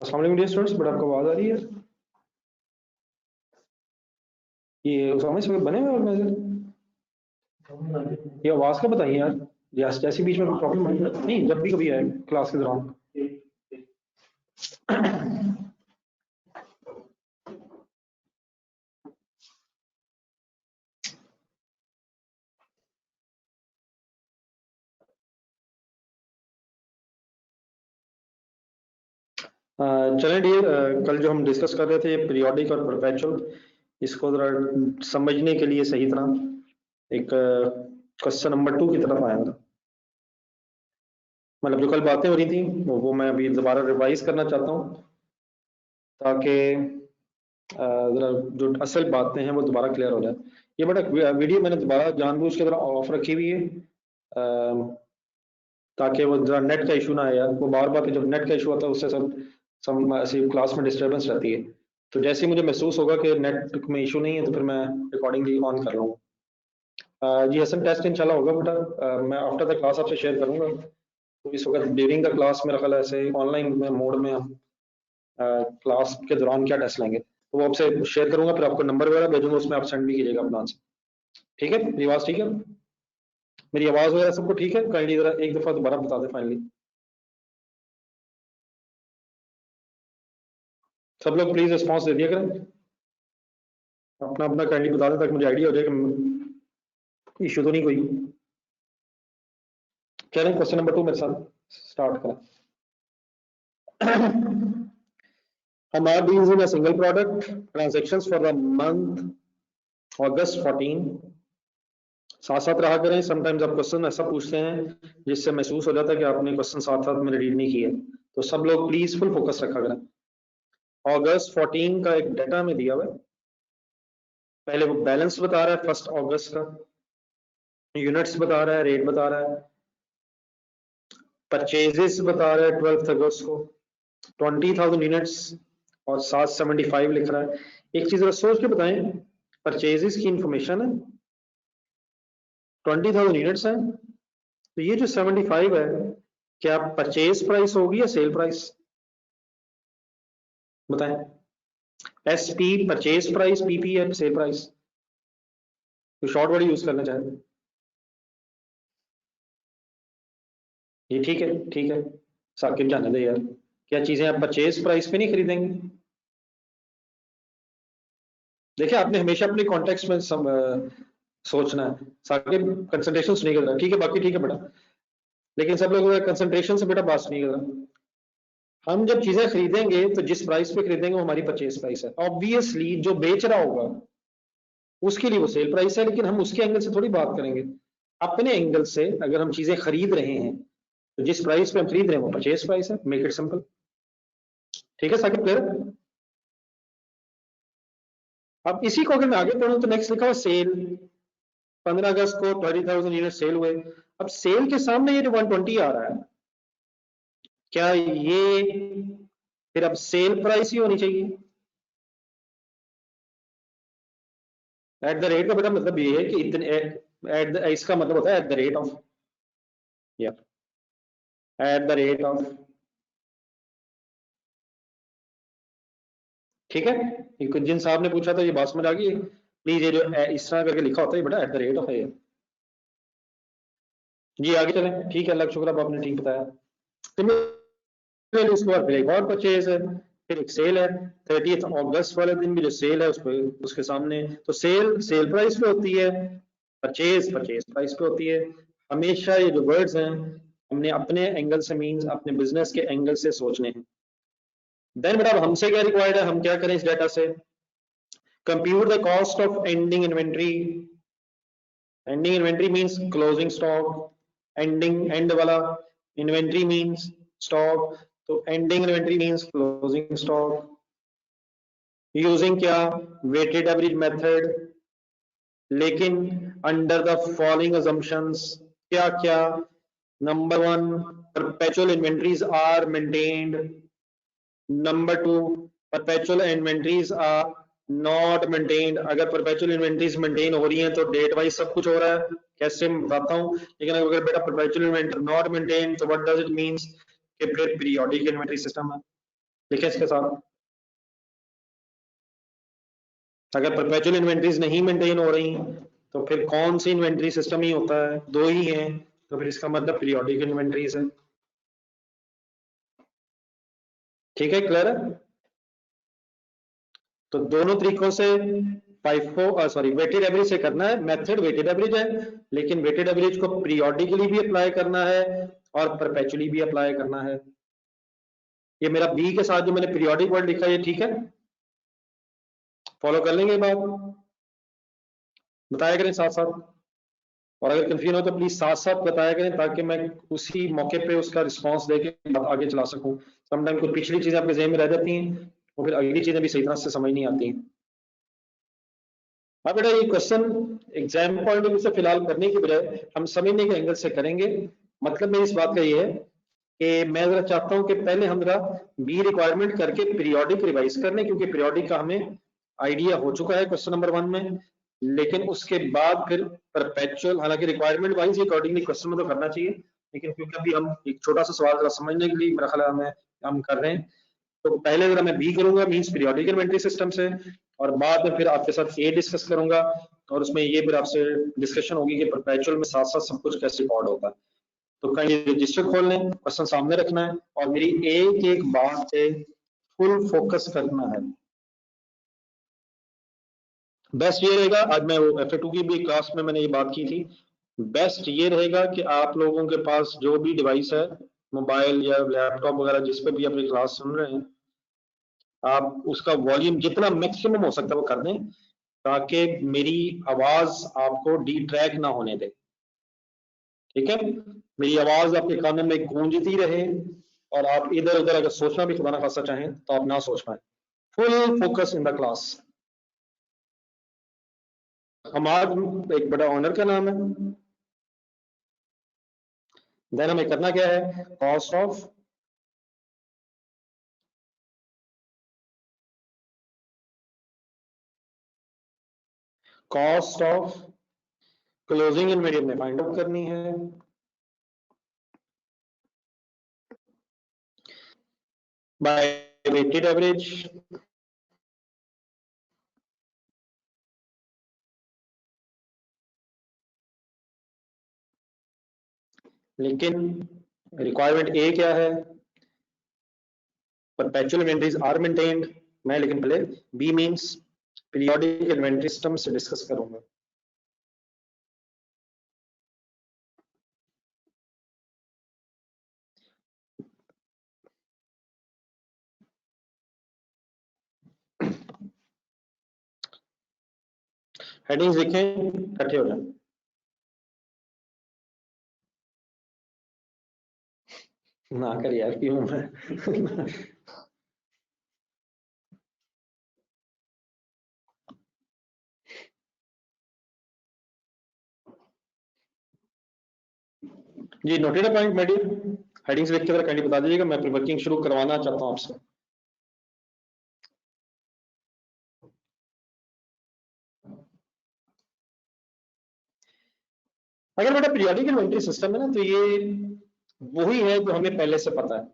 अस्सलाम वालेकुम dear students, but आपको आवाज़ आ रही है? ये उसामा इस वक्त बने हुए ऑर्गेनाइजर, ये आवाज़ का बताइए यार। जैसे बीच में प्रॉब्लम है नहीं, जब भी कभी आए क्लास के दौरान। चलें डियर, कल जो हम डिस्कस कर रहे थे पीरियोडिक और परपेचुअल, इसको ज़रा समझने के लिए सही तरह एक क्वेश्चन नंबर 2 की तरफ आया था। मतलब जो कल बातें हो रही थी वो मैं अभी दोबारा रिवाइज करना चाहता हूँ, ताकि ज़रा जो असल बातें हैं वो दोबारा क्लियर हो जाए। ये बड़ा वीडियो मैंने दोबारा जानबूझ के ज़रा ऑफ रखी हुई है, ताकि वो जरा नेट का इशू ना आए यार। वो बार बार जब नेट का इशू आता है उससे सब ऐसी क्लास में डिस्टर्बेंस रहती है। तो जैसे ही मुझे महसूस होगा कि नेट में इशू नहीं है तो फिर मैं रिकॉर्डिंग भी ऑन कर लूँगा। जी हसन, टेस्ट इंशाल्लाह होगा बेटा। मैं आफ्टर द क्लास आपसे शेयर करूँगा। तो इस वक्त ड्यूरिंग द क्लास मेरा ख्याल है ऐसे ऑनलाइन में मोड में हम क्लास के दौरान क्या टेस्ट लेंगे तो वो आपसे शेयर करूंगा, फिर आपको नंबर वगैरह भेजूंगा, उसमें आप सेंड भी कीजिएगा अपना आंसर। ठीक है? मेरी आवाज़ ठीक है? मेरी आवाज़ वगैरह सबको ठीक है? काइंडली जरा एक दफ़ा दोबारा बता दें फाइनली। सब लोग प्लीज रिस्पॉन्स दे दिया करें, अपना अपना काइंडली बता दें ताकि मुझे आइडिया हो जाए कि इशू तो नहीं कोई। कह रहे हैं क्वेश्चन नंबर 2 मेरे साथ स्टार्ट करें। हमारा deals in a single product transactions for the month August 14। साथ साथ रहा करें, समटाइम्स आप क्वेश्चन ऐसा पूछते हैं जिससे महसूस हो जाता है कि आपने क्वेश्चन साथ साथ में रीड नहीं किया। तो सब लोग प्लीज फुल फोकस रखा करें। August 14 का एक डाटा में दिया हुआ है। पहले वो बैलेंस बता रहा है 1 अगस्त का, यूनिट्स बता रहा है, रेट बता रहा है, परचेजेस बता रहा है 12 अगस्त को 20,000 यूनिट्स और 775 लिख रहा है। एक चीज सोच के बताएं, परचेजेस की इंफॉर्मेशन है, 20,000 यूनिट्स है, तो ये जो 75 है क्या परचेज प्राइस होगी या सेल प्राइस? बताएं। एसपी परचेज प्राइस, पीपी है सेल प्राइस। तो शॉर्ट वर्ड यूज करना चाहे ये ठीक है? ठीक है, साकिब जाने दे यार। क्या चीजें आप परचेज प्राइस पे नहीं खरीदेंगे? देखिए आपने हमेशा अपने कॉन्टेक्स्ट में सोचना है। साकिब कंसंट्रेशन नहीं कर रहा, ठीक है, बाकी ठीक है बेटा, लेकिन सब लोग कंसंट्रेशन से बेटा बात नहीं कर रहा। हम जब चीजें खरीदेंगे तो जिस प्राइस पे खरीदेंगे वो हमारी परचेज प्राइस है। ऑब्वियसली जो बेच रहा होगा उसके लिए वो सेल प्राइस है, लेकिन हम उसके एंगल से थोड़ी बात करेंगे। अपने एंगल से अगर हम चीजें खरीद रहे हैं तो जिस प्राइस पे हम खरीद रहे हैं वो परचेज प्राइस है। Make it simple. ठीक है साकिब, क्लियर? अब इसी को अगर मैं आगे पढ़ूं तो नेक्स्ट लिखा हुआ सेल, 15 अगस्त को 30,000 यूनिट सेल हुए। अब सेल के सामने ये जो 120 आ रहा है, क्या ये फिर अब सेल प्राइस ही होनी चाहिए? एट द रेट का बेटा मतलब ये है कि इतने इसका मतलब होता है एट द रेट ऑफ, या एट द रेट ऑफ। ठीक है, ये कुछ जिन साहब ने पूछा था ये बात समझ आ गई? प्लीज ये जो इस तरह करके लिखा होता है बेटा एट द रेट ऑफ है। जी आगे चलें। ठीक है, अल्लाह का शुक्र, अब आपने ठीक बताया। इसके बाद फिर एक और परचेज है, फिर एक सेल है। 30 अगस्त वाले दिन भी जो सेल है उस पर उसके सामने तो सेल सेल प्राइस पे होती है, परचेज परचेज प्राइस पे होती है। हमेशा ये जो वर्ड्स हैं हमने अपने एंगल से, मींस अपने बिजनेस के एंगल से सोचने हैं। देन बेटा हमसे क्या रिक्वायर्ड है, हम क्या करें इस डाटा से? Compute the cost of ending inventory. Ending inventory means closing stock. Ending and वाला इन्वेंट्री मींस स्टॉक, तो ending inventory means closing stock. Using क्या? वेटेड एवरेज मेथड, लेकिन अंडर द फॉलोइंग assumptions। क्या क्या? Number 1, perpetual inventories are maintained. Number 2, perpetual inventories are not maintained। अगर perpetual inventories maintain हो रही हैं तो डेट वाइज सब कुछ हो रहा है, कैसे मैं बताता हूँ। लेकिन अगर बेटा perpetual inventory not maintained तो what does it means कि फिर periodic inventory system है। लिखे इसके साथ। अगर परपेचुअल इन्वेंटरीज नहीं मेंटेन हो रही तो फिर कौन सी इन्वेंटरी सिस्टम ही होता है, दो ही हैं, तो फिर इसका मतलब पीरियोडिक इन्वेंटरीज है। ठीक है, क्लियर है? तो दोनों तरीकों से वेटेड एवरेज से करना है। मेथड वेटेड एवरेज है, लेकिन वेटेड एवरेज को पीरियोडिकली भी अप्लाई करना है और परपेचुअली भी अप्लाई करना है। ये मेरा बी के साथ जो मैंने पीरियोडिक वर्ड लिखा है, ये ठीक है? फॉलो कर लेंगे बात, बताया करें साथ साथ, और अगर कंफ्यूजन हो तो प्लीज साथ साथ बताया करें ताकि मैं उसी मौके पे उसका रिस्पांस देके आगे चला सकूं। समटाइम कुछ पिछली चीजें आपके ज़हन में रह जाती हैं और फिर अगली चीजें भी सही तरह से समझ नहीं आती। हाँ बेटा, ये question exam point of view से फिलहाल करने की बजाय हम समझने के एंगल से करेंगे। मतलब मेरी इस बात का ये है कि मैं जरा चाहता हूं कि पहले हम जरा बी रिक्वायरमेंट करके पीरियोडिक रिवाइज कर लें, क्योंकि पीरियोडिक का हमें आइडिया हो चुका है क्वेश्चन नंबर 1 में, लेकिन उसके बाद फिर परपेचुअल, हालांकि रिक्वायरमेंट वाइज अकॉर्डिंगली क्वेश्चन में तो करना चाहिए, लेकिन क्योंकि अभी हम एक छोटा सा सवाल जरा समझने के लिए मेरा ख्याल है हम कर रहे हैं, तो पहले जरा मैं बी करूंगा, मींस पीरियोडिक इन्वेंटरी सिस्टम से, और बाद में फिर आपके साथ ए डिस्कस करूंगा, और उसमें ये फिर आपसे डिस्कशन होगी कि परपेचुअल में साथ साथ सब कुछ कैसे रिकॉर्ड होता है। तो कहीं रजिस्टर खोल लें, क्वेश्चन सामने रखना है और मेरी एक एक बात पे फुल फोकस करना है। बेस्ट ये रहेगा, आज मैं वो FA2 की भी क्लास में मैंने ये बात की थी, बेस्ट ये रहेगा कि आप लोगों के पास जो भी डिवाइस है, मोबाइल या लैपटॉप वगैरह, जिस पे भी अपनी क्लास सुन रहे हैं, आप उसका वॉल्यूम जितना मैक्सिमम हो सकता है वो कर दें, ताकि मेरी आवाज आपको डिट्रैक्ट ना होने दे। ठीक है, मेरी आवाज आपके कानों में गूंजती रहे और आप इधर उधर अगर सोचना भी खुदा ना खासा चाहें तो आप ना सोच पाए। Full focus in the class. हमारा एक बड़ा ऑनर का नाम है, देन हमें करना क्या है, कॉस्ट ऑफ क्लोजिंग इन्वेंटरी में फाइंड आउट करनी है बाय वेटेड एवरेज। लेकिन रिक्वायरमेंट ए क्या है, perpetual inventories are maintained, मैं लेकिन पहले B means periodic inventory system से डिस्कस करूंगा। हेडिंग्स लिखें, इकट्ठे हो जाए। ना कर यार, क्यों मैं जी नोटेड पॉइंट मेडियम, हेडिंग्स लिख के जरा काइंडली बता दीजिएगा, मैं फिर वर्किंग शुरू करवाना चाहता हूं आपसे। अगर बेटा पीरियोडिक इन्वेंटरी सिस्टम है ना, तो ये वही है जो हमें पहले से पता है।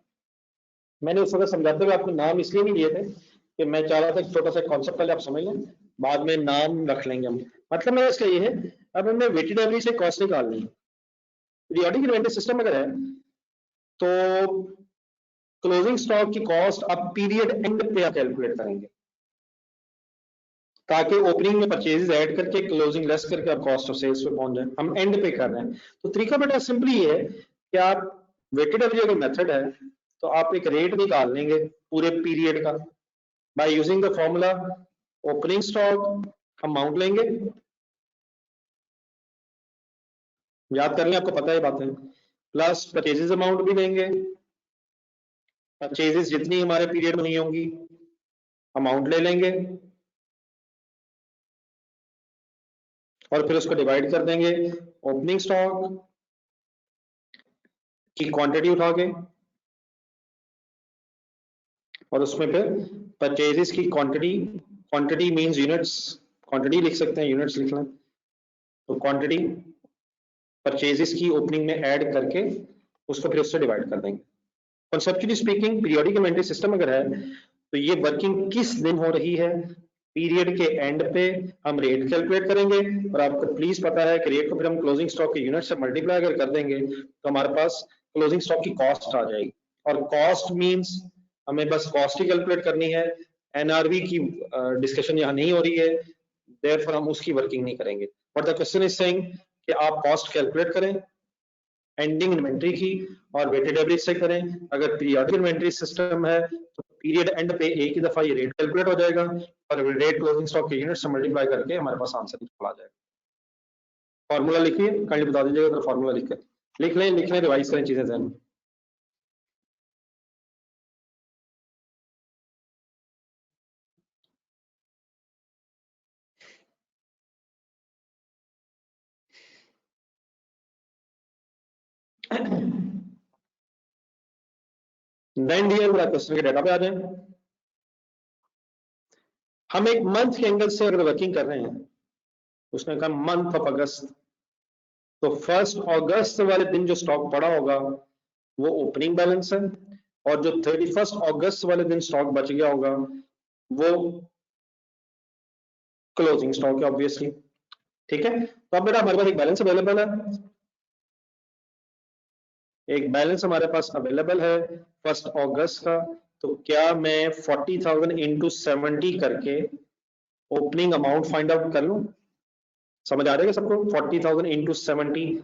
मैंने उस वक्त समझाते हुए आपको नाम इसलिए नहीं दिए थे कि मैं चाह रहा था कि छोटा सा कॉन्सेप्ट पहले आप समझ लें, बाद में नाम रख लेंगे हम। मतलब मेरा इसका ये है, अब हमें वेटेड एवरेज से कॉस्ट निकालनी है। पीरियोडिक इन्वेंटरी सिस्टम अगर है तो क्लोजिंग स्टॉक की कॉस्ट आप पीरियड एंड पे आप कैलकुलेट करेंगे, ताकि ओपनिंग में परचेजेस ऐड करके क्लोजिंग लेस करके आप कॉस्ट ऑफ सेल्स पे पहुंच जाए। हम एंड पे कर रहे हैं, तो तरीका बेटा सिंपली ये है कि आप वेटेड एवरेज अगर मेथड है तो आप एक रेट निकाल लेंगे पूरे पीरियड का by using the formula opening stock, amount लेंगे, याद कर लें आपको पता है बातें, प्लस परचेजेस अमाउंट भी लेंगे, परचेजेस जितनी हमारे पीरियड में नहीं होंगी अमाउंट ले लेंगे, और फिर उसको डिवाइड कर देंगे ओपनिंग स्टॉक की क्वांटिटी उठा के, और उसमें फिर परचेजेस की quantity, quantity means units, quantity लिख सकते हैं, यूनिट्स लिख लें, तो क्वांटिटी परचेजेस की ओपनिंग में ऐड करके उसको फिर उससे डिवाइड कर देंगे। Conceptually speaking periodic inventory system अगर है तो ये वर्किंग किस दिन हो रही है, पीरियड के एंड पे हम रेट कैलकुलेट करेंगे और आपको प्लीज पता है कि रेट को फिर हम क्लोजिंग स्टॉक के यूनिट से मल्टीप्लाई अगर कर देंगे तो हमारे पास क्लोजिंग स्टॉक की कॉस्ट आ जाएगी। और कॉस्ट मींस हमें बस कॉस्ट ही कैलकुलेट करनी है, एनआरवी की डिस्कशन यहाँ नहीं हो रही है, देयरफॉर हम उसकी वर्किंग नहीं करेंगे। But the question is saying कि आप कॉस्ट कैलकुलेट करें एंडिंग इन्वेंट्री की और वेटेड एवरेज से करें। अगर पीरियोडिक इन्वेंट्री सिस्टम है तो पीरियड एंड पे एक ही दफा ये रेट कैलकुलेट हो जाएगा और रेट क्लोजिंग स्टॉक के यूनिट से मल्टीप्लाई करके हमारे पास आंसर निकल आ जाएगा। फॉर्मूला लिखिए, काइंडली बता दीजिएगा अगर फॉर्मूला लिख लें रिवाइज करें चीजें ध्यान में। देन डियर क्वेश्चन के डेटा पे आ जाए। हम एक मंथ के एंगल से अगर वर्किंग कर रहे हैं, उसने कहा मंथ ऑफ अगस्त, तो 1 अगस्त वाले दिन जो स्टॉक पड़ा होगा वो ओपनिंग बैलेंस है और जो 31 अगस्त वाले दिन स्टॉक बच गया होगा वो क्लोजिंग स्टॉक है ऑब्वियसली। ठीक है, तो अब बेटा हमारे पास एक बैलेंस अवेलेबल है, एक बैलेंस हमारे पास अवेलेबल है 1 अगस्त का। तो क्या मैं 40,000 इंटू 70 करके ओपनिंग अमाउंट फाइंड आउट कर लूं? समझ आ जाएगा सबको? 40,000 इंटू 70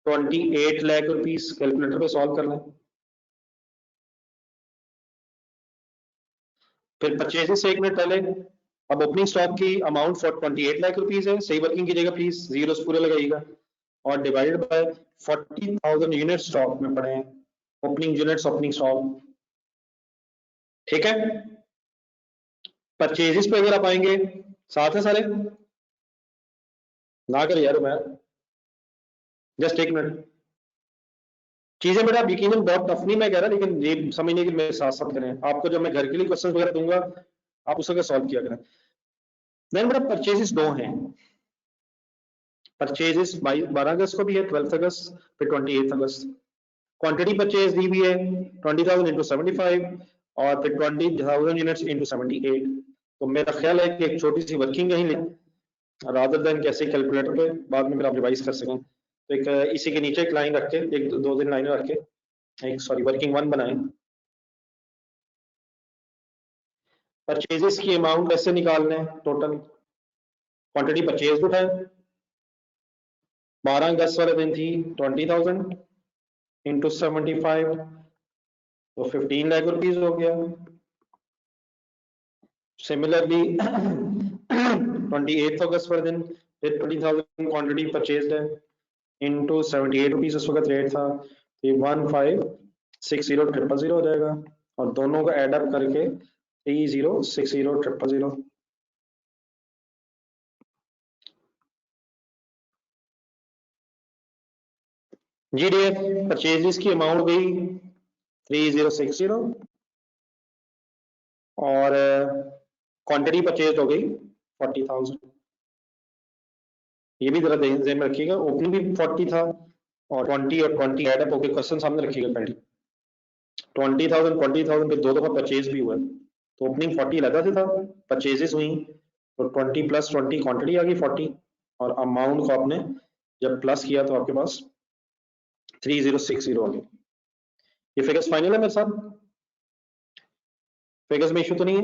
28 लाख रुपीस, कैलकुलेटर पे सॉल्व कर लें। फिर परचेजेस से 1 मिनट पहले, अब ओपनिंग स्टॉक की अमाउंट 28 लाख रुपीस है, सही वर्किंग कीजिएगा प्लीज, जीरोस पूरे लगाइएगा और डिवाइडेड बाय 40,000 यूनिट स्टॉक में पड़े हैं, ओपनिंग यूनिट्स ओपनिंग स्टॉक। ठीक है, परचेजेस पे अगर आप आएंगे, साथ है सारे? ना कर यार मैं, जस्ट 1 मिनट। चीजें बेटा यकीनन बहुत टफ नहीं मैं कह रहा, लेकिन ये समझने के मेरे साथ साथ करें। आपको जब मैं घर के लिए क्वेश्चन वगैरह दूंगा आप उसको सॉल्व किया करें। देन बेटा परचेजेस दो हैं, परचेजेस 12 अगस्त को भी है, 12 अगस्त फिर 28 अगस्त। क्वांटिटी परचेज दी हुई है 20,000 इंटू 75 और फिर 20,000 यूनिट्स इंटू 78। तो मेरा ख्याल है कि एक छोटी सी वर्किंग यहीं लें रादर देन कैसे कैलकुलेटर पे बाद में फिर आप रिवाइज कर सकें। तो एक इसी के नीचे एक लाइन रख के, एक दो दिन लाइन रख के एक सॉरी वर्किंग वन बनाएं। परचेजेस की अमाउंट कैसे निकालना है, टोटल क्वांटिटी परचेज उठाए, 12 अगस्त वाले दिन थी 20,000 इंटू 75 तो 15 लाख रुपीज हो गया। सिमिलरली 28 अगस्त वाले दिन फिर 20,000 क्वांटिटी परचेज है इंटू 78 रुपीज उस वक्त रेट था, तो 1560,000 हो जाएगा और दोनों को एड अप करके 3060,000। जी डियर, परचेजेस की अमाउंट गई 3060 और क्वांटिटी परचेज हो गई 40,000। ये भी जरा ध्यान में रखिएगा, ओपनिंग भी 40 था और 20 एड अप होकर क्वेश्चन सामने रखिएगा पहले। 20,000 पे दो दफा परचेज भी हुआ, तो ओपनिंग 40 लगा था, परचेजेस हुई तो 20 प्लस 20 क्वांटिटी आ गई 40 और अमाउंट को आपने जब प्लस किया तो आपके पास 3060 आ गई। ये फिगर्स फाइनल है मेरे साथ, फिगर्स में इशू तो नहीं है?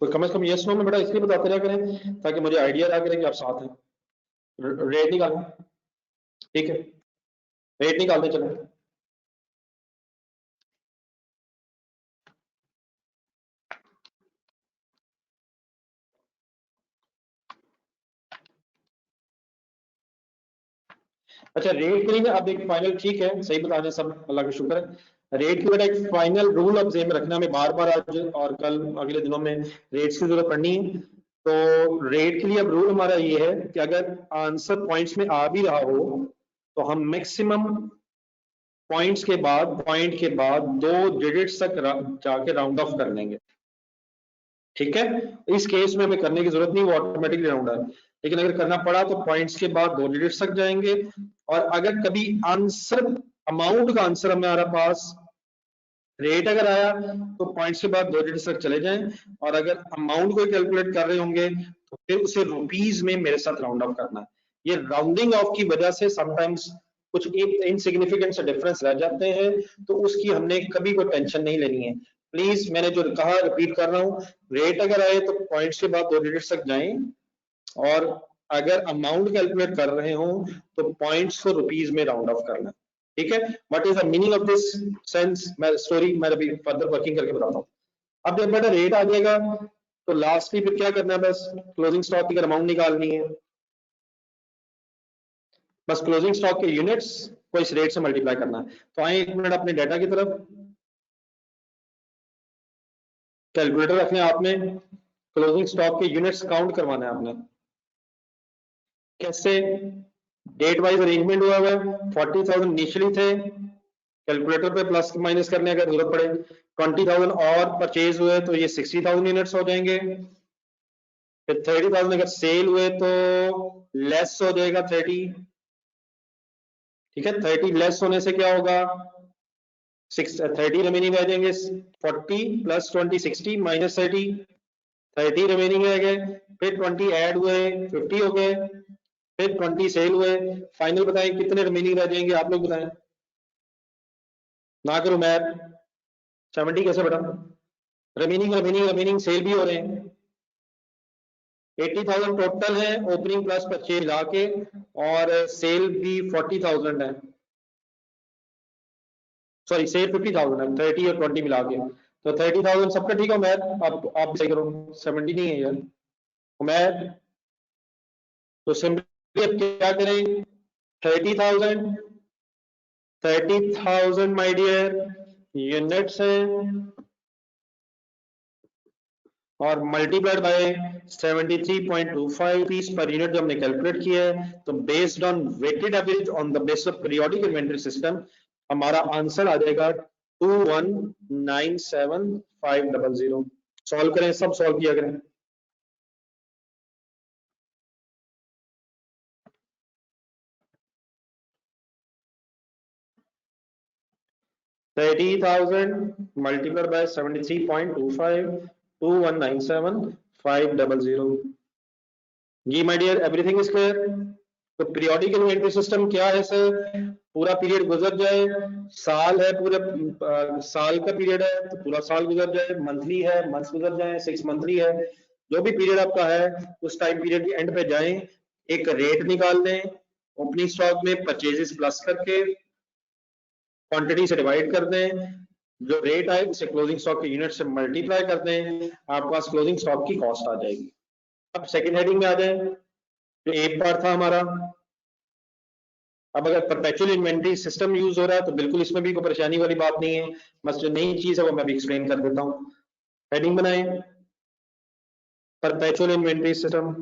तो कम से कम यस नो में बेटा इसलिए बताते रहा करें ताकि मुझे आइडिया रहा करें कि आप साथ हैं। रेट निकालना, ठीक है, रेट निकालते चलो। अच्छा रेट के लिए अब एक फाइनल, ठीक है सही बता दें सब, अल्लाह का शुक्र है। रेट की बेटा एक फाइनल रूल अब जेब में रखना, हमें बार बार आज और कल अगले दिनों में रेट्स की जरूरत पड़नी है। तो रेट के लिए अब रूल हमारा ये है कि अगर आंसर पॉइंट्स में आ भी रहा हो तो हम मैक्सिमम पॉइंट के बाद 2 डिजिट्स तक जाके राउंड ऑफ कर लेंगे। ठीक है, इस केस में हमें करने की जरूरत नहीं, वो ऑटोमेटिकली राउंड है। लेकिन अगर करना पड़ा तो पॉइंट्स के बाद 2 डिजिट्स तक जाएंगे, और अगर कभी आंसर अमाउंट का आंसर हमारे पास रेट अगर आया तो पॉइंट्स के बाद 2 डिजिट्स तक चले जाएं, और अगर अमाउंट को कैलकुलेट कर रहे होंगे तो फिर उसे रुपीज में मेरे साथ राउंड ऑफ करना है। ये राउंडिंग ऑफ की वजह से समटाइम्स कुछ इनसिग्निफिकेंट से डिफरेंस रह जाते हैं, तो उसकी हमने कभी कोई टेंशन नहीं लेनी है। प्लीज, मैंने जो कहा रिपीट कर रहा हूँ, रेट अगर आए तो पॉइंट्स के बाद 2 डिजिट्स तक जाएं, और अगर अमाउंट कैलकुलेट कर रहे हो तो पॉइंट्स को रुपीज में राउंड ऑफ करना है। ठीक है, what is the meaning of this sense, मैं स्टोरी मैं अभी फर्दर वर्किंग करके बताता हूँ। अब जब बेटा रेट आ जाएगा तो लास्टली फिर क्या करना है, बस क्लोजिंग स्टॉक की अमाउंट निकालनी है, बस क्लोजिंग स्टॉक के यूनिट्स को इस रेट से मल्टीप्लाई करना है। तो आए 1 मिनट अपने डाटा की तरफ, कैलकुलेटर रखने आपने, क्लोजिंग स्टॉक के यूनिट्स काउंट करवाना है आपने। कैसे? डेट वाइज अरेंजमेंट हुआ है, 40,000 इनिशियली थे, कैलकुलेटर पे प्लस माइनस करने अगर जरूरत पड़े, 20,000 और परचेज हुए तो ये 60,000 यूनिट्स हो जाएंगे। फिर 30,000 अगर सेल हुए तो लेस हो जाएगा 30। ठीक है, 30 लेस होने से क्या होगा, 30 रिमेनिंग रह जाएंगे, 40 प्लस 20 60 माइनस 30 रिमेनिंग रह गए। फिर 20 ऐड हुए 50 हो गए, फिर 20 सेल हुए, फाइनल बताएं कितने रिमेनिंग रह जाएंगे, आप लोग बताएं ना करो मैथ। 70 कैसे बेटा, रिमेनिंग रिमेनिंग रिमेनिंग सेल भी हो रहे हैं, 80,000 टोटल है ओपनिंग प्लस परचेज मिला के, और सेल भी 40,000 है, सॉरी सेल 50,000 है, 30 और 20 मिला के, तो 30,000 सबका ठीक है मैथ, आप सही करो, 70 नहीं है यार मैथ। तो सिंपली अब क्या करें, 30,000 30,000 माय डियर यूनिट्स हैं, और मल्टीप्लाइड बाय 73.25 पीस पर यूनिट जो हमने कैलकुलेट किया है, तो based on weighted average on the base of periodic inventory system हमारा आंसर आ जाएगा 2197,500। सॉल्व करें, सब सॉल्व किया करें। $30,000 multiplied by 73.25, 2197,500। जी my dear, everything is clear. तो पीरियोडिक इन्वेंटरी सिस्टम क्या है सर, पूरा पीरियड गुजर जाए, साल है पूरा साल का पीरियड है तो पूरा साल गुजर जाए, मंथली है मंथ गुजर जाए, 6 मंथली है, जो भी पीरियड आपका है उस टाइम पीरियड के एंड पे जाएं, एक रेट निकाल दें, ओपनिंग स्टॉक में परचेजेस प्लस करके क्वांटिटी से डिवाइड कर दें, जो रेट आए उसे क्लोजिंग स्टॉक के यूनिट से मल्टीप्लाई कर दें, आपके पास क्लोजिंग स्टॉक की कॉस्ट आ जाएगी। अब सेकंड हेडिंग में आ जाए, जो एक पार्ट था हमारा। अब अगर परपेचुअल इन्वेंटरी सिस्टम यूज हो रहा है तो बिल्कुल इसमें भी कोई परेशानी वाली बात नहीं है, बस जो नई चीज है वो मैं भी एक्सप्लेन कर देता हूँ। हेडिंग बनाए, परपेचुअल इन्वेंटरी सिस्टम।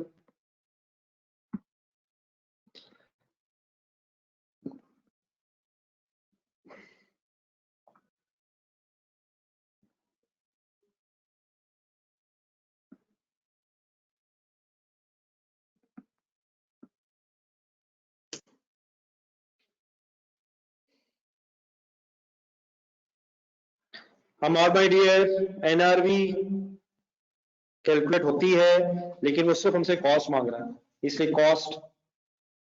हम और माय डियर एनआरवी कैलकुलेट होती है, लेकिन वो सिर्फ हमसे कॉस्ट मांग रहा है, इसलिए कॉस्ट।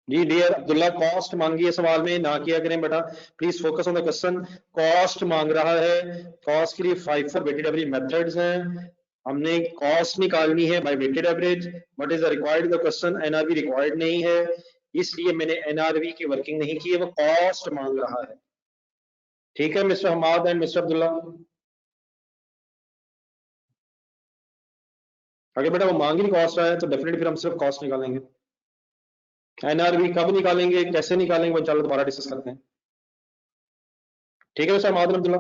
जी डियर अब्दुल्ला, कॉस्ट मांगी है सवाल में, ना किया करें बेटा, please focus on the question. Cost मांग रहा है, कॉस्ट के लिए 5 वेटेड एवरेज मेथड्स हैं, हमने कॉस्ट निकालनी है by weighted average. What is the required the question, NRV required नहीं है, इसलिए मैंने एनआरवी की वर्किंग नहीं की है, वो कॉस्ट मांग रहा है। ठीक है mister Hamad and mister Abdullah, अगर बेटा वो मांग ही कॉस्ट रहा है तो डेफिनेटली फिर हम सिर्फ कॉस्ट निकालेंगे। एनआरवी कब निकालेंगे, कैसे निकालेंगे, वो चलो दोबारा डिस्कस करते हैं। ठीक है मिस्टर हमाद अब्दुल्ला।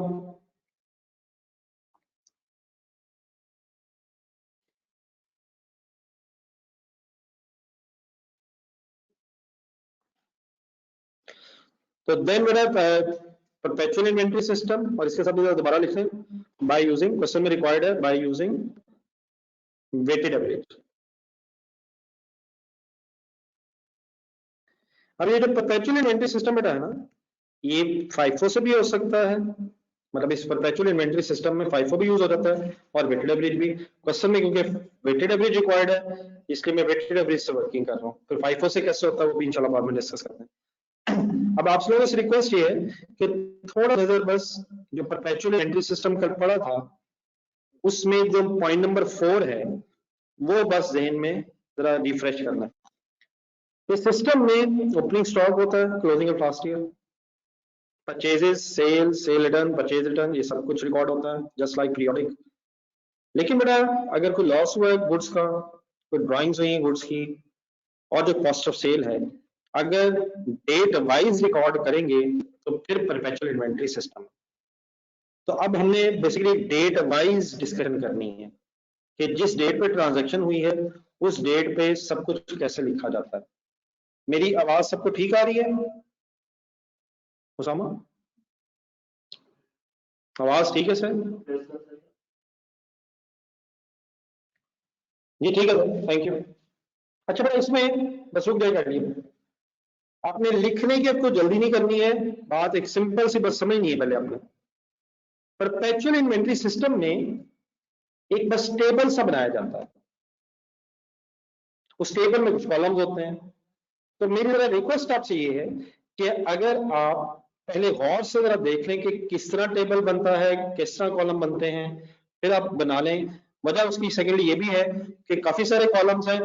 तो देन बेटा परपेचुअल इन्वेंटरी सिस्टम, और इसके साथ दोबारा लिखें, बाय यूजिंग, क्वेश्चन में रिक्वायर्ड है बाय यूजिंग वेटेड एवरेज। अब ये जो परपेचुअल इन्वेंटरी सिस्टम बेटा है ना, ये FIFO से भी हो सकता है, मतलब इस परपेचुअल इन्वेंटरी सिस्टम में FIFO भी यूज हो जाता है और वेटेड एवरेज भी। क्वेश्चन में क्योंकि वेटेड एवरेज रिक्वायर्ड है, इसलिए मैं वेटेड एवरेज से वर्किंग कर रहा हूँ। फिर FIFO से कैसे होता है वो भी इंशाल्लाह बाद में डिस्कस करते हैं। अब आप लोगों से रिक्वेस्ट ये है कि थोड़ा नजर बस जो परपेचुअल इन्वेंटरी सिस्टम कल पढ़ा था उसमें जो पॉइंट नंबर 4 है वो बस जहन में जरा रिफ्रेश करना है। इस सिस्टम में ओपनिंग स्टॉक होता है, closing of last year, purchases, cell return, purchase return, ये सब कुछ रिकॉर्ड होता है जस्ट लाइक पीरियोडिक। लेकिन बेटा अगर कोई लॉस हुआ है गुड्स का, कोई ड्राइंग्स हुई है गुड्स की, और जो कॉस्ट ऑफ सेल है अगर डेट वाइज रिकॉर्ड करेंगे तो फिर परपेचुअल इन्वेंटरी सिस्टम। तो अब हमने बेसिकली डेट वाइज डिस्कशन करनी है कि जिस डेट पे ट्रांजैक्शन हुई है उस डेट पे सब कुछ कैसे लिखा जाता है। मेरी आवाज सबको ठीक आ रही है उसामा? आवाज ठीक है सर? जी ठीक है सर, थैंक यू। अच्छा बेटा इसमें बस रुक जाएगा लिए, आपने लिखने की आपको जल्दी नहीं करनी है, बात एक सिंपल सी बस समझनी है पहले आपने। परपेचुअल इन्वेंटरी सिस्टम में एक बस टेबल सा बनाया जाता है, उस टेबल में कुछ कॉलम्स होते हैं। तो मेरी जरा रिक्वेस्ट आपसे ये है कि अगर आप पहले गौर से जरा देख लें कि किस तरह टेबल बनता है, किस तरह कॉलम बनते हैं, फिर आप बना लें। वजह उसकी सेकेंडली ये भी है कि काफी सारे कॉलम्स हैं,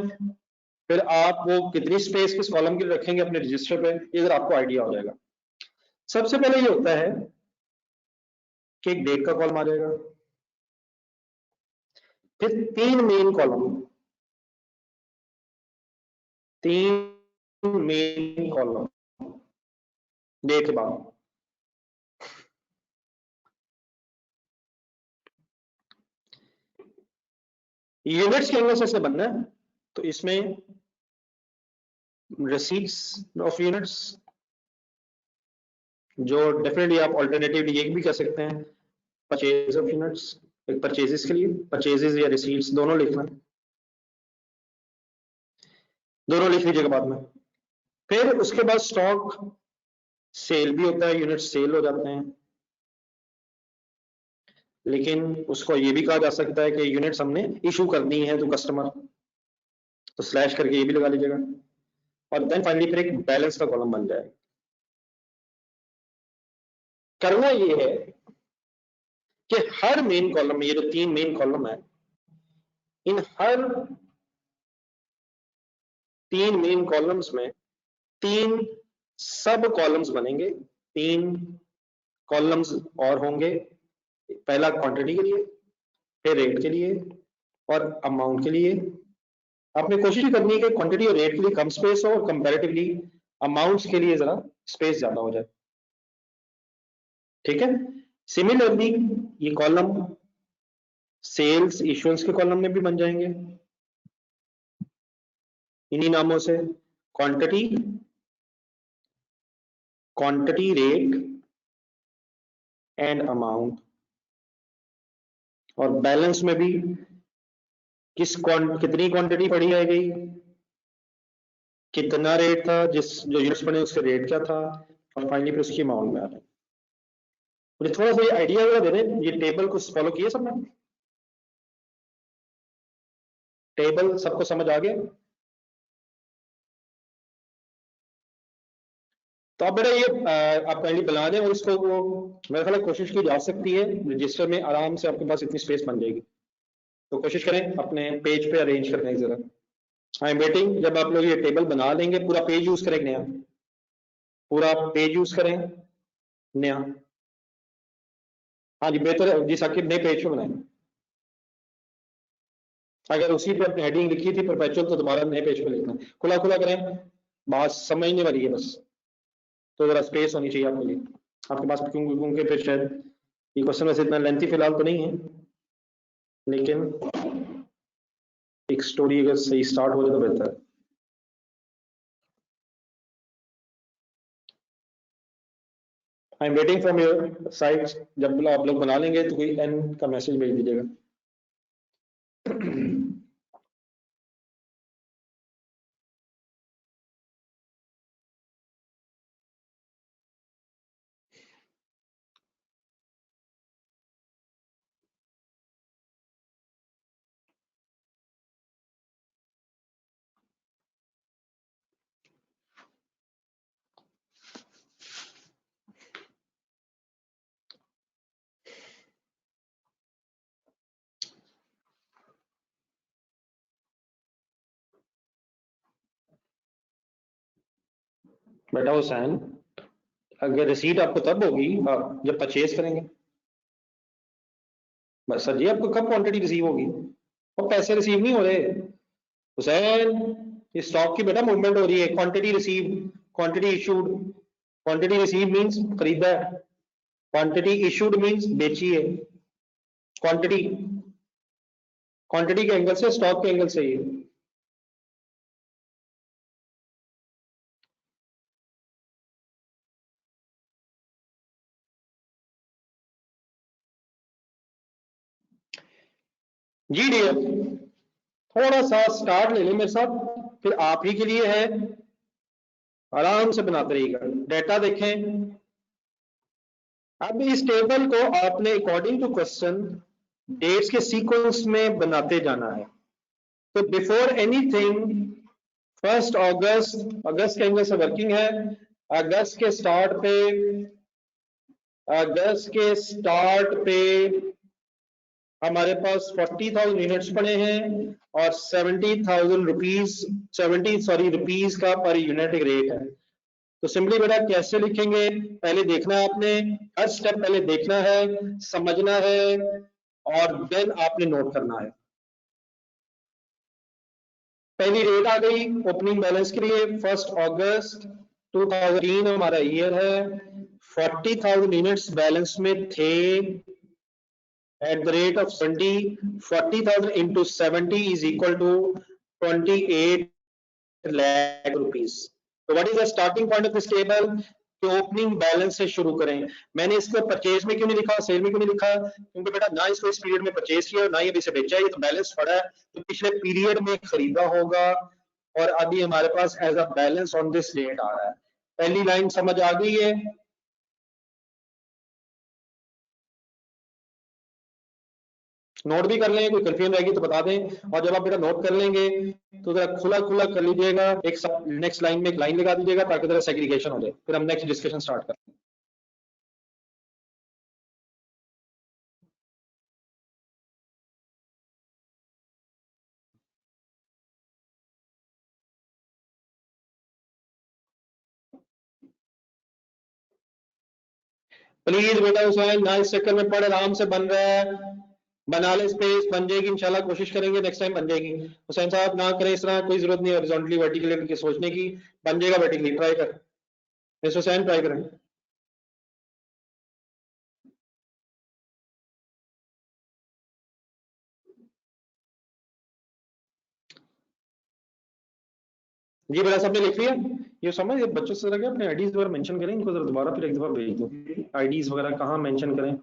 फिर आप वो कितनी स्पेस किस कॉलम की रखेंगे अपने रजिस्टर पे, ये जरा आपको आइडिया हो जाएगा। सबसे पहले ये होता है कि एक डेट का कॉलम आ जाएगा, फिर 3 main column, 3 main column date के बाद। यूनिट्स के एंगल से ऐसे बनना है, तो इसमें रसीट्स ऑफ यूनिट्स, जो डेफिनेटली आप ऑल्टरनेटिवली ये भी कह सकते हैं परचेज ऑफ यूनिट्स, एक परचेजेस के लिए परचेजेस या रिसीट्स दोनों लिखना, दोनों लिख लीजिएगा बाद में। फिर उसके बाद स्टॉक सेल भी होता है, यूनिट सेल हो जाते हैं, लेकिन उसको ये भी कहा जा सकता है कि यूनिट्स हमने इशू करनी है तो कस्टमर, तो स्लैश करके ये भी लगा लीजिएगा। और देन फाइनली फिर एक बैलेंस का कॉलम बन जाएगा। करना ये है कि हर मेन कॉलम में, ये जो 3 मेन कॉलम है, इन हर 3 मेन कॉलम्स में 3 सब कॉलम्स बनेंगे, 3 कॉलम्स और होंगे, पहला क्वांटिटी के लिए, फिर रेट के लिए और अमाउंट के लिए। आपने कोशिश करनी है कि क्वांटिटी और रेट के लिए कम स्पेस हो और कंपैरेटिवली अमाउंट्स के लिए जरा स्पेस ज्यादा हो जाए, ठीक है। सिमिलरली ये कॉलम सेल्स इश्यूएंस के कॉलम में भी बन जाएंगे इन्हीं नामों से, quantity, quantity rate and amount. और बैलेंस में भी कितनी क्वांटिटी पड़ी है गई, कितना रेट था, जिस जो यूनिट्स बने उसके रेट क्या था, और फाइनली फिर उसकी अमाउंट में आ रहा है। मुझे थोड़ा सा ये आइडिया दे दें, ये टेबल को फॉलो किए सबने? टेबल सबको समझ आ गया? तो आप बेटा ये आप पहले बना दें और इसको वो मेरे ख्याल कोशिश की जा सकती है, रजिस्टर में आराम से आपके पास इतनी स्पेस बन जाएगी। तो कोशिश करें अपने पेज पे अरेंज करने की जरा। आई एम वेटिंग, जब आप लोग ये टेबल बना लेंगे पूरा पेज यूज करें नया, पूरा पेज यूज करें नया। हाँ जी बेहतर है जी साकिब, नए पेज पे बनाएं। अगर उसी पे अपनी हेडिंग लिखी थी परपेचुअल तो दोबारा नए पेज पे लिखना, खुला खुला करें, बात समझने वाली है बस। तो जरा स्पेस होनी चाहिए आपके लिए, आपके पास क्योंकि फिर शायद ये क्वेश्चन वैसे इतना लेंथी फिलहाल तो नहीं है, लेकिन एक स्टोरी अगर सही स्टार्ट हो जाए तो बेहतर है। I am waiting from your side, जब आप लोग बना लेंगे तो कोई एन का मैसेज भेज दीजिएगा। बेटा हुसैन, अगर रिसीट आपको तब होगी आप जब परचेज करेंगे। बस सर जी, आपको कब क्वांटिटी रिसीव होगी? और पैसे रिसीव नहीं हो रहे हुसैन, इस स्टॉक की बेटा मूवमेंट हो रही है। Quantity receive, quantity issued. Quantity receive means खरीदा है, क्वांटिटी इशूड मींस बेची है। क्वांटिटी, क्वांटिटी के एंगल से, स्टॉक के एंगल से ही। जी डियर, थोड़ा सा स्टार्ट ले लें मेरे साथ, फिर आप ही के लिए है, आराम से बनाते रहिएगा। डेटा देखें। अब इस टेबल को आपने अकॉर्डिंग टू क्वेश्चन डेट्स के सीक्वेंस में बनाते जाना है। तो बिफोर एनीथिंग, 1 अगस्त, अगस्त के एंगल से वर्किंग है। अगस्त के स्टार्ट पे, अगस्त के स्टार्ट पे हमारे पास 40,000 यूनिट्स पड़े हैं और 70,000 रुपीज, 70 रुपीज का पर यूनिट रेट है। तो सिंपली बेटा कैसे लिखेंगे, पहले देखना है आपने, हर स्टेप पहले देखना है, समझना है और देन आपने नोट करना है। पहली रेट आ गई ओपनिंग बैलेंस के लिए, 1 अगस्त 2003 हमारा ईयर है। 40,000 यूनिट्स बैलेंस में थे at the rate of 70, 40,000 into 70 is equal to 28 lakh rupees. So what is the starting point of this table? तो ओपनिंग बैलेंस से शुरू करें। मैंने इसको परचेज में क्यों नहीं लिखा, सेल में क्यों नहीं लिखा? क्योंकि बेटा ना इसको इस पीरियड में परचेज किया, ना ही अभी से बेचा है, ये तो बैलेंस पड़ा है, तो पिछले पीरियड में खरीदा होगा और अभी हमारे पास as a balance on this date आ रहा है। पहली लाइन समझ आ गई है? नोट भी कर लें, कोई कंफ्यूजन रहेगी तो बता दें। और जब आप बेटा नोट कर लेंगे तो जरा खुला खुला कर लीजिएगा, एक नेक्स्ट लाइन में एक लाइन लगा दीजिएगा ताकि जरा सेग्रीगेशन हो जाए, फिर हम नेक्स्ट डिस्कशन स्टार्ट करें। प्लीज बेटा हुसैन, ना इस चक्कर में पढ़, आराम से बन रहा है, बना ले स्पेस, बन जाएगी इंशाल्लाह, कोशिश करेंगे नेक्स्ट टाइम बन जाएगी। हुसैन साहब ना करें इस तरह, कोई जरूरत नहीं हॉरिजॉन्टली वर्टिकली करके सोचने की, बन जाएगा वर्टिकली, ट्राई कर मिस हुसैन, ट्राई करें। जी बेटा सबने लिख लिया? ये समझ, ये बच्चों से जरा अपने आईडीज वगैरह मेंशन करें, इनको जरा दोबारा फिर एक दफा भेज दो, आईडीज वगैरह कहाँ मेंशन करें।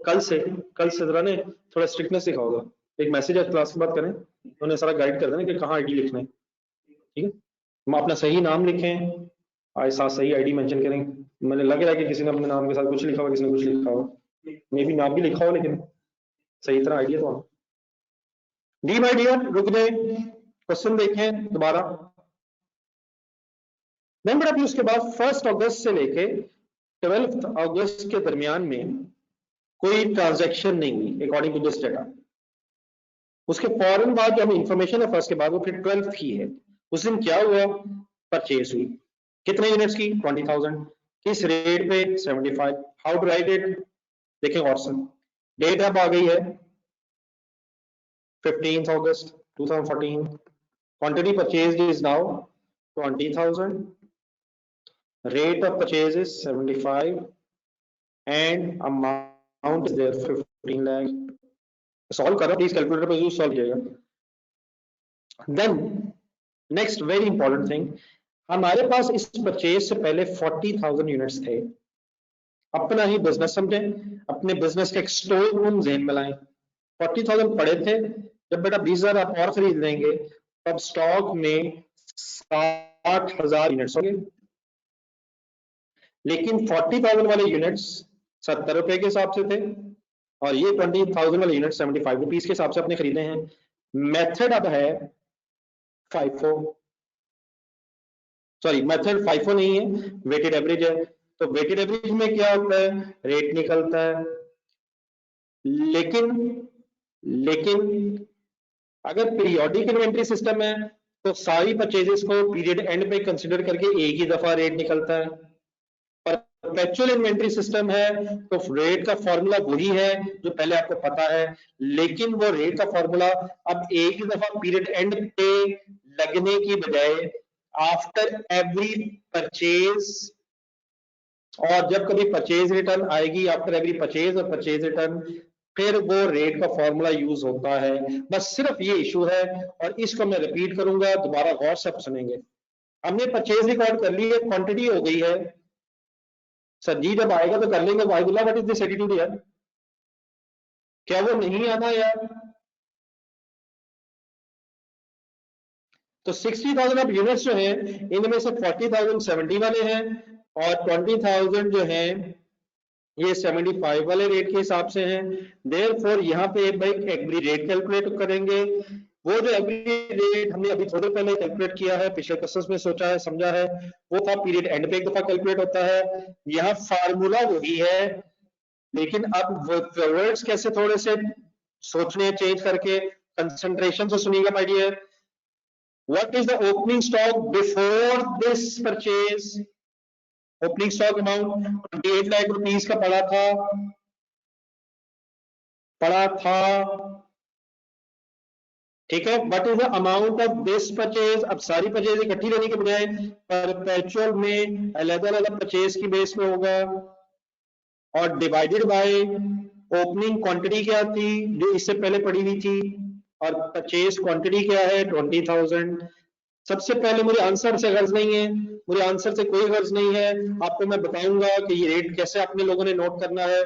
कल से, कल से जरा ने थोड़ा स्ट्रिक्टनेस दिखाओगा, एक मैसेज आज क्लास के बाद करें, उन्हें सारा गाइड कर देना कि कहाँ आईडी लिखना है, ठीक है? हम अपना सही नाम लिखें, आज साथ सही आईडी मेंशन करें। मैंने लग रहा है कि किसी ने अपने नाम के साथ कुछ लिखा हुआ, किसी ने कुछ लिखा हुआ, मे भी नाम भी लिखा हो लेकिन सही तरह आईडिया तो। डी माय डियर, रुक जाए, क्वेश्चन देखें दोबारा। देन बेटा फिर उसके बाद 1 अगस्त से लेके 12 अगस्त के दरमियान में कोई ट्रांजैक्शन नहीं हुई अकॉर्डिंग टू दिस डेटा। उसके फौरन बाद जो हमें इंफॉर्मेशन है फर्स्ट के बाद, वो फिर 12 की है। उस दिन क्या हुआ, परचेज हुई, कितने यूनिट्स की? 20,000। किस रेट पे? 75। हाउ टू राइट इट, देखें और से, डेट अब आ गई है 15 अगस्त 2014। Quantity purchase is now 20,000, rate of purchase is 75 and amount is there 15 lakh। Solve करो प्लीज, कैलकुलेटर पे यूज सॉल्व कीजिएगा। Then next very important thing, हमारे पास इस परचेज से पहले 40,000 यूनिट्स थे। अपना ही बिजनेस समझें, अपने बिजनेस का एक स्टोर रूम ज़हन में लाएं। 40,000 पड़े थे, जब बेटा 20,000 आप और खरीद लेंगे तब स्टॉक में 60,000 यूनिट्स होंगे। लेकिन 40,000 वाले यूनिट्स 70 रुपए के हिसाब से थे और ये 20,000 वाले यूनिट 75 रुपीज के हिसाब से आपने खरीदे हैं। मेथड अब है FIFO, सॉरी मेथड FIFO नहीं है, वेटेड एवरेज है। तो वेटेड एवरेज में क्या होता है, रेट निकलता है। लेकिन लेकिन अगर पीरियोडिक इन्वेंट्री सिस्टम है तो सारी परचेजेस को पीरियड एंड पे कंसिडर करके एक ही दफा रेट निकलता है। परपेचुअल इन्वेंट्री सिस्टम है तो रेट का फॉर्मूला वही है जो पहले आपको पता है, लेकिन वो रेट का फॉर्मूला अब एक ही दफा पीरियड एंड पे लगने की बजाय आफ्टर एवरी परचेज, और जब कभी परचेज रिटर्न आएगी आफ्टर एवरी परचेज और परचेज रिटर्न, फिर वो रेट का फॉर्मूला यूज होता है। बस सिर्फ ये इशू है, और इसको मैं रिपीट करूंगा, दोबारा गौर से आप सुनेंगे। हमने परचेज रिकॉर्ड कर ली है, क्वांटिटी हो गई है, सर जी जब आएगा तो कर लेंगे। वाहिदुल्लाह, व्हाट इज दिस एटीट्यूड यार, क्या वो नहीं आना यार? तो 60,000 अब यूनिट्स जो हैं इनमें से 40,000 70 वाले हैं और 20,000 जो हैं ये 75 वाले रेट के हिसाब से हैं। देयरफॉर यहाँ पे भाई एवरी रेट कैलकुलेट करेंगे। वो जो एवरी रेट हमने अभी थोड़ी पहले कैलकुलेट किया है, पिछले क्वेश्चंस में सोचा है, समझा है, वो था पीरियड एंड पे एक दफा कैलकुलेट होता है। यहाँ फार्मूला वही है, लेकिन अब वर्ड्स कैसे थोड़े से सोचने चेंज करके, कंसंट्रेशन से सुनिएगा my dear. What is the opening stock before this purchase? Opening stock amount 28 lakh rupees का पड़ा था, ठीक है। What is the amount of this purchase? अब सारी परचेज इकट्ठी लेने के बजाय परपेचुअल में अलग अलग परचेज की बेस में होगा, और डिवाइडेड बाय ओपनिंग क्वांटिटी क्या थी जो इससे पहले पड़ी हुई थी, और परचेज क्वांटिटी क्या है 20,000। सबसे पहले मुझे आंसर से गर्ज नहीं है, मुझे आंसर से कोई गर्ज नहीं है, आपको मैं बताऊंगा कि ये रेट कैसे अपने लोगों ने नोट करना है।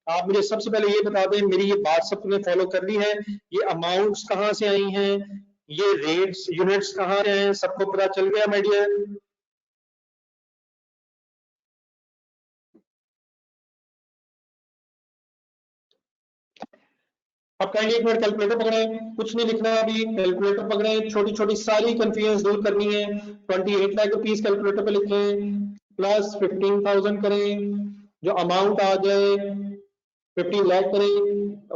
आप मुझे सबसे पहले ये बता दें, मेरी ये बात सबने फॉलो कर ली है, ये अमाउंट्स कहाँ से आई हैं, ये रेट्स यूनिट्स कहाँ से हैं, सबको पता चल गया माय डियर? अब कहेंगे एक मिनट कैलकुलेटर पकड़े, कुछ नहीं लिखना अभी, कैलकुलेटर पकड़े, छोटी छोटी सारी कंफ्यूजन दूर करनी है। 28 लाख रुपीस कैलकुलेटर पे लिखें, प्लस 15,000 करें, जो अमाउंट आ जाए 15 लाख करें,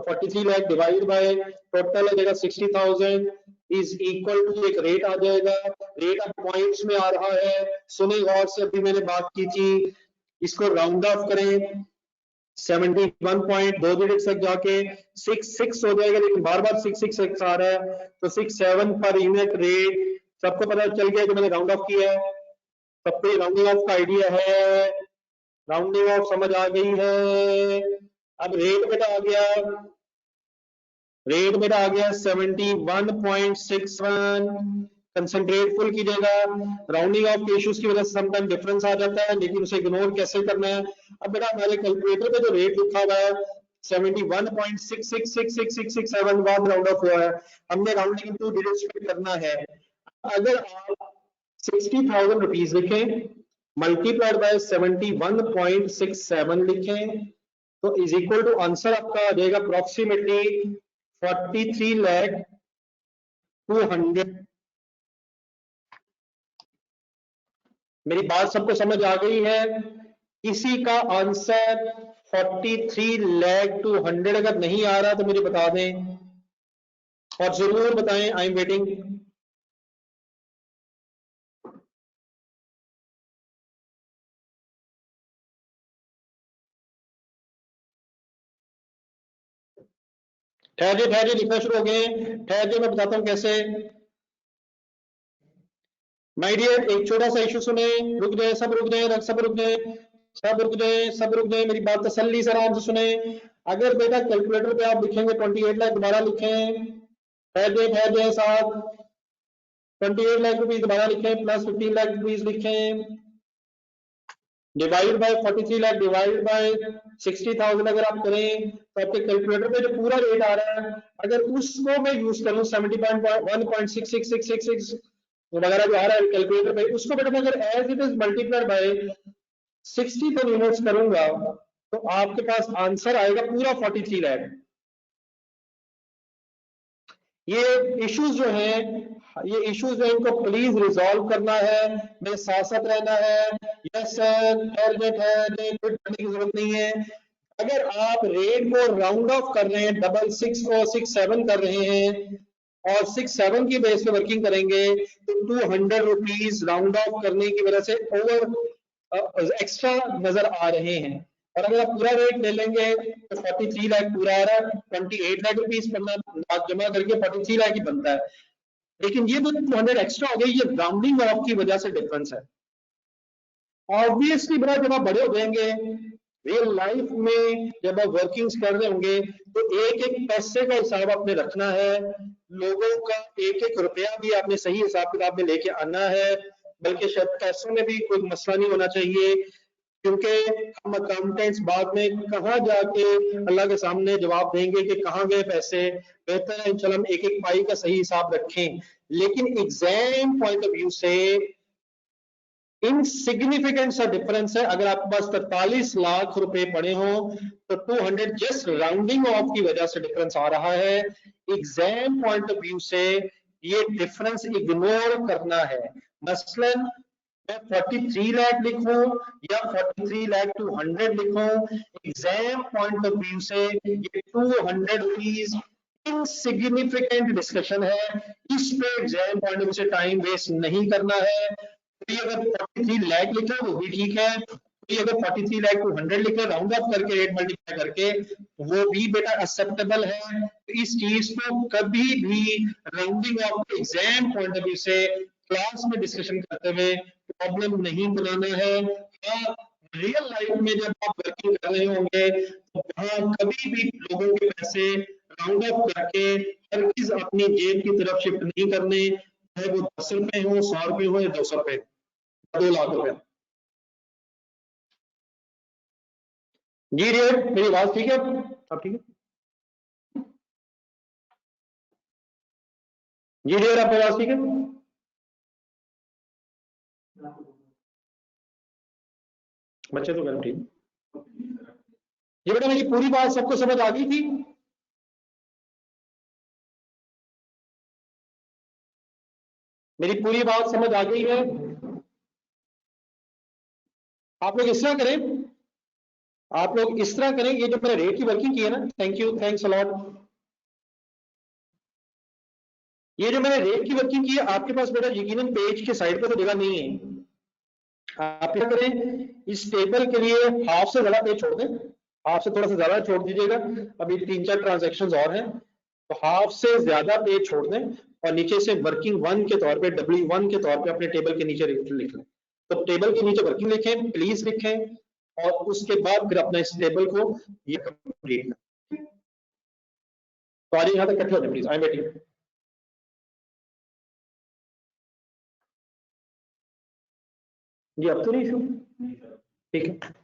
43 लाख डिवाइड बाय टोटल आ जाएगा 60,000 इज इक्वल टू एक रेट आ जाएगा। रेट अब पॉइंट्स में आ रहा है, सुने गौर से, अभी मैंने बात की थी, इसको राउंड ऑफ करें 71 दो डिजिट तक जाके 66 हो जाएगा, लेकिन बार बार 666 आ रहा है, तो 67 पर यूनिट रेट सबको पता चल गया कि मैंने राउंड ऑफ किया है। सबको राउंडिंग ऑफ का आइडिया है, राउंडिंग ऑफ समझ आ गई है। अब रेट बेटा आ गया, रेट मेरा आ गया 71.61। कंसंट्रेट फुल कीजिएगा, राउंडिंग ऑफ के इश्यूज की वजह से समटाइम डिफरेंस आ जाता है, लेकिन उसे इग्नोर कैसे करना है। अब बेटा हमारे कैलकुलेटर पे जो रेट लिखा हुआ है 71.666667 बाद राउंड ऑफ हुआ है, हमने राउंडिंग इनटू डिजिट्स पे करना है। अगर आप 60,000 रुपीज लिखें मल्टीप्लाइड बाय 71.67 लिखें तो इज इक्वल टू आंसर आपका आ जाएगा अप्रोक्सीमेटली 43,200। मेरी बात सबको समझ आ गई है? इसी का आंसर 43,200। अगर नहीं आ रहा तो मुझे बता दें और जरूर बताएं, आई एम वेटिंग। ठहर जाए लिखना शुरू हो गए, ठहर जाए, मैं बताता हूं कैसे। माय डियर एक छोटा सा इशू सुने, रुक जाए, सब रुक जाए, सब रुक जाए, सब रुक जाए, सब रुक जाए, मेरी बात तसल्ली से आराम से सुने। अगर बेटा कैलकुलेटर पे आप लिखेंगे 28 लाख, दोबारा लिखें, ठहर जाए साहब, 28 लाख रुपीज दोबारा लिखें, प्लस 15 लाख रुपीज लिखें, divide by 43 lakh divide by 60,000 अगर आप करें तो आपके कैलकुलेटर पे जो पूरा रेट आ रहा है, अगर उसको मैं यूज करूं 70.1.66666 वगैरह जो आ रहा है कैलकुलेटर पे, उसको बेटा अगर as it is multiplied by 60 per units करूंगा तो आपके पास आंसर आएगा पूरा 43 लाख। ये इश्यूज जो हैं, ये इश्यूज जो इनको प्लीज रिजॉल्व करना है, मेरे साथ साथ रहना है। यस सर, कोई करने की जरूरत नहीं है। अगर आप रेट को राउंड ऑफ कर रहे हैं, 66 को 67 कर रहे हैं, और 6-7 की बेस पे वर्किंग करेंगे तो 200 रुपीज राउंड ऑफ करने की वजह से ओवर एक्स्ट्रा नजर आ रहे हैं। और अगर आप पूरा रेट ले लेंगे तो 43 लाख पूरा आ रहा है, 28 लाख रुपीज जमा करके 43 लाख ही बनता है। लेकिन ये तो 200 एक्स्ट्रा हो गई, ये राउंडिंग ऑफ की वजह से डिफरेंस है। ऑब्वियसली बड़ा जब आप बड़े हो जाएंगे रियल लाइफ में, जब आप वर्किंग्स कर रहे होंगे तो एक एक पैसे का हिसाब आपने रखना है, लोगों का एक एक रुपया भी आपने सही हिसाब किताब में लेके आना है। बल्कि शायद पैसों में भी कोई मसला नहीं होना चाहिए, क्योंकि हम अकाउंटेंट्स बाद में कहाँ जाके अल्लाह के सामने जवाब देंगे कि कहाँ गए पैसे। बेहतर है इंशाल्लाह हम एक एक पाई का सही हिसाब रखें। लेकिन एग्जाम पॉइंट ऑफ व्यू से इनसिग्निफिकेंट सा डिफरेंस है। अगर आपके पास 43 लाख रुपए पड़े हो तो 200 जस्ट राउंडिंग ऑफ की वजह से डिफरेंस आ रहा है। एग्जाम पॉइंट ऑफ व्यू से ये डिफरेंस इग्नोर करना है। मसलन मैं 43 लाख लिखूं या 43 लाख 200 लिखूं, एग्जाम पॉइंट ऑफ व्यू से ये 200 रुपीज इनसिग्निफिकेंट डिस्कशन है। इस पे एग्जाम पॉइंट ऑफ व्यू से टाइम वेस्ट नहीं करना है। कोई अगर 43 लाख लिखा है वो भी ठीक है, कोई अगर 43 लाख 200 लिखा है राउंड ऑफ करके रेट मल्टीप्लाई करके वो भी बेटा एक्सेप्टेबल है। तो इस चीज को कभी भी rounding off exam point of view से क्लास में डिस्कशन करते हुए प्रॉब्लम नहीं बनाना है। हाँ, रियल लाइफ में जब आप वर्किंग कर रहे होंगे तो वहां कभी भी लोगों के पैसे राउंड ऑफ करके हर चीज अपनी जेब की तरफ शिफ्ट नहीं करने, चाहे वो 10 रुपए हो, 100 रुपए हो या 200 रुपए, 2 लाख रुपए। जी डियर, मेरी आवाज ठीक है? आप ठीक है? जी डियर, आपकी आवाज ठीक है? बच्चे तो ठीक। ये बेटा मेरी पूरी बात सबको समझ आ गई थी? मेरी पूरी बात समझ आ गई है? आप लोग इस तरह करें, आप लोग इस तरह करें, ये जो मैंने रेट की वर्किंग की है ना, थैंक यू, थैंक्स अलॉट। ये जो मैंने रेट की वर्किंग की है, आपके पास बेटा यकीनन पेज के साइड पे तो जगह नहीं है। आप क्या करें, इस टेबल के लिए हाफ से ज्यादा पेज छोड़ दें, हाफ से थोड़ा सा ज्यादा छोड़ दीजिएगा। अभी 3-4 ट्रांजेक्शन और हैं, तो हाफ से ज्यादा पेज छोड़ दें और नीचे से वर्किंग 1 के तौर पे, W1 के तौर पे अपने टेबल के नीचे लिख लें। तो टेबल के नीचे वर्किंग लिखें, प्लीज लिखें, और उसके बाद फिर अपना इस टेबल को ये कंप्लीट करें। तो आज यहां तक इकट्ठे हो जाए प्लीज, आई एम वेटिंग। जी अब तो नहीं इशू, ठीक है।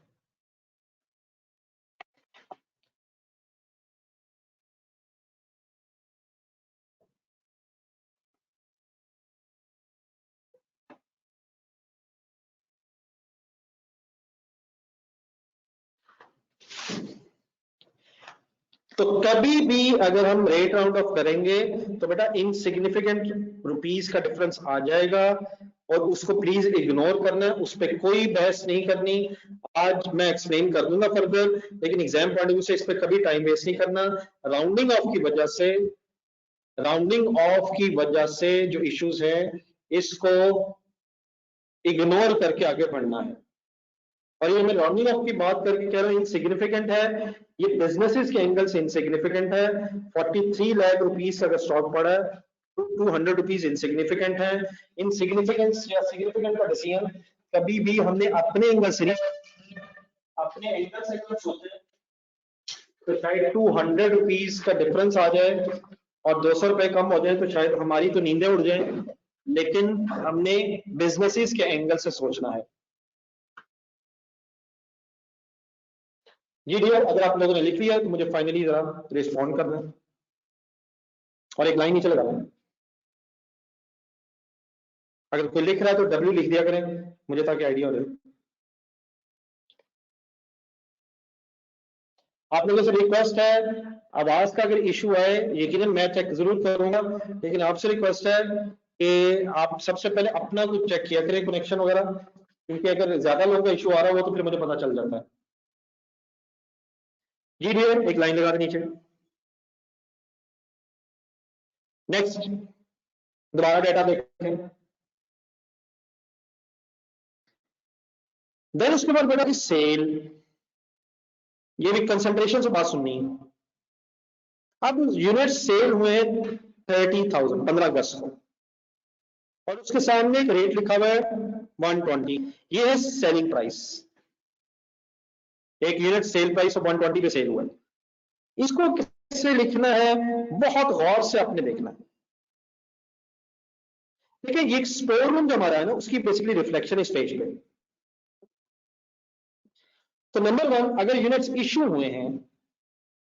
तो कभी भी अगर हम रेट राउंड ऑफ करेंगे तो बेटा इनसिग्निफिकेंट रुपीस का डिफरेंस आ जाएगा, और उसको प्लीज इग्नोर करना है, उस पर कोई बहस नहीं करनी। आज मैं एक्सप्लेन कर दूंगा फर्दर, लेकिन एग्जाम पॉइंट ऑफ व्यू से इस पर कभी टाइम वेस्ट नहीं करना। राउंडिंग ऑफ की वजह से, राउंडिंग ऑफ की वजह से जो इश्यूज है इसको इग्नोर करके आगे बढ़ना है। और ये मैं राउंडिंग ऑफ की बात करके कह रहा हूँ इनसिग्निफिकेंट है, ये बिजनेसेस के एंगल से इनसिग्निफिकेंट है। 43 लाख रुपीस अगर स्टॉक पड़ा है, 200 रुपीज इनसिग्निफिकेंट है। इनसिग्निफिकेंस या सिग्निफिकेंट का डिसीजन कभी भी हमने अपने एंगल से नहीं, अपने एंगल से कुछ सोचे तो शायद 200 रुपीज का डिफरेंस आ जाए और 200 रुपए कम हो जाए तो शायद हमारी तो नींदें उड़ जाए, लेकिन हमने बिजनेसेस के एंगल से सोचना है। जी डियर, अगर आप लोगों ने लिख लिया है तो मुझे फाइनली जरा रिस्पॉन्ड करना है और एक लाइन नीचे लगा दें। अगर कोई लिख रहा है तो डब्ल्यू लिख दिया करें मुझे, ताकि आइडिया हो जाए। आप लोगों से रिक्वेस्ट है, आवाज का अगर इशू है यकीनन मैं चेक जरूर करूंगा, लेकिन आपसे रिक्वेस्ट है कि आप सबसे पहले अपना कुछ चेक किया करें कनेक्शन वगैरह, क्योंकि अगर ज्यादा लोगों का इशू आ रहा हो तो फिर मुझे पता चल जाता है। जी डियर, एक लाइन लगा दें नीचे। नेक्स्ट दोबारा डेटा देखें। देन उसके बाद बेटा सेल, ये भी कंसंट्रेशन से बात सुननी है। अब यूनिट सेल हुए 30,000 15 अगस्त को, और उसके सामने एक रेट लिखा हुआ है 120, ये है सेलिंग प्राइस। एक यूनिट सेल प्राइस ऑफ 120 पे सेल हुआ है। इसको कैसे लिखना है, बहुत गौर से आपने देखना है। देखिए ये स्टोर रूम जो हमारा है ना, उसकी बेसिकली रिफ्लेक्शन इस पेज पे। तो नंबर वन, अगर यूनिट्स इश्यू हुए हैं,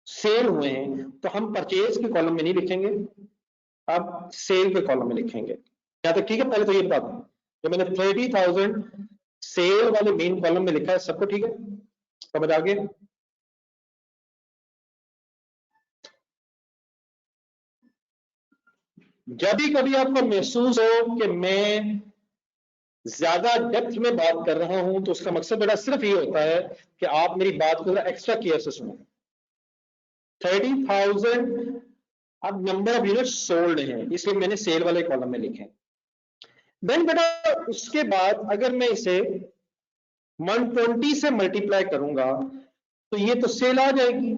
सेल हुए हैं, तो हम परचेज के कॉलम में नहीं लिखेंगे, अब सेल के कॉलम में लिखेंगे। क्या तक ठीक है? पहले तो ये बता दूं, जो मैंने 30,000 सेल वाले मेन कॉलम में लिखा है, सबको ठीक है? समझ आ गया? जब भी कभी आपको महसूस हो कि मैं ज्यादा डेप्थ में बात कर रहा हूं, तो उसका मकसद बेटा सिर्फ ये होता है कि आप मेरी बात को एक्स्ट्रा केयर से सुनो। 30,000 अब नंबर ऑफ यूनिट सोल्ड हैं, इसलिए मैंने सेल वाले कॉलम में लिखे। देन बेटा उसके बाद अगर मैं इसे 120 से मल्टीप्लाई करूंगा, तो ये तो सेल आ जाएगी।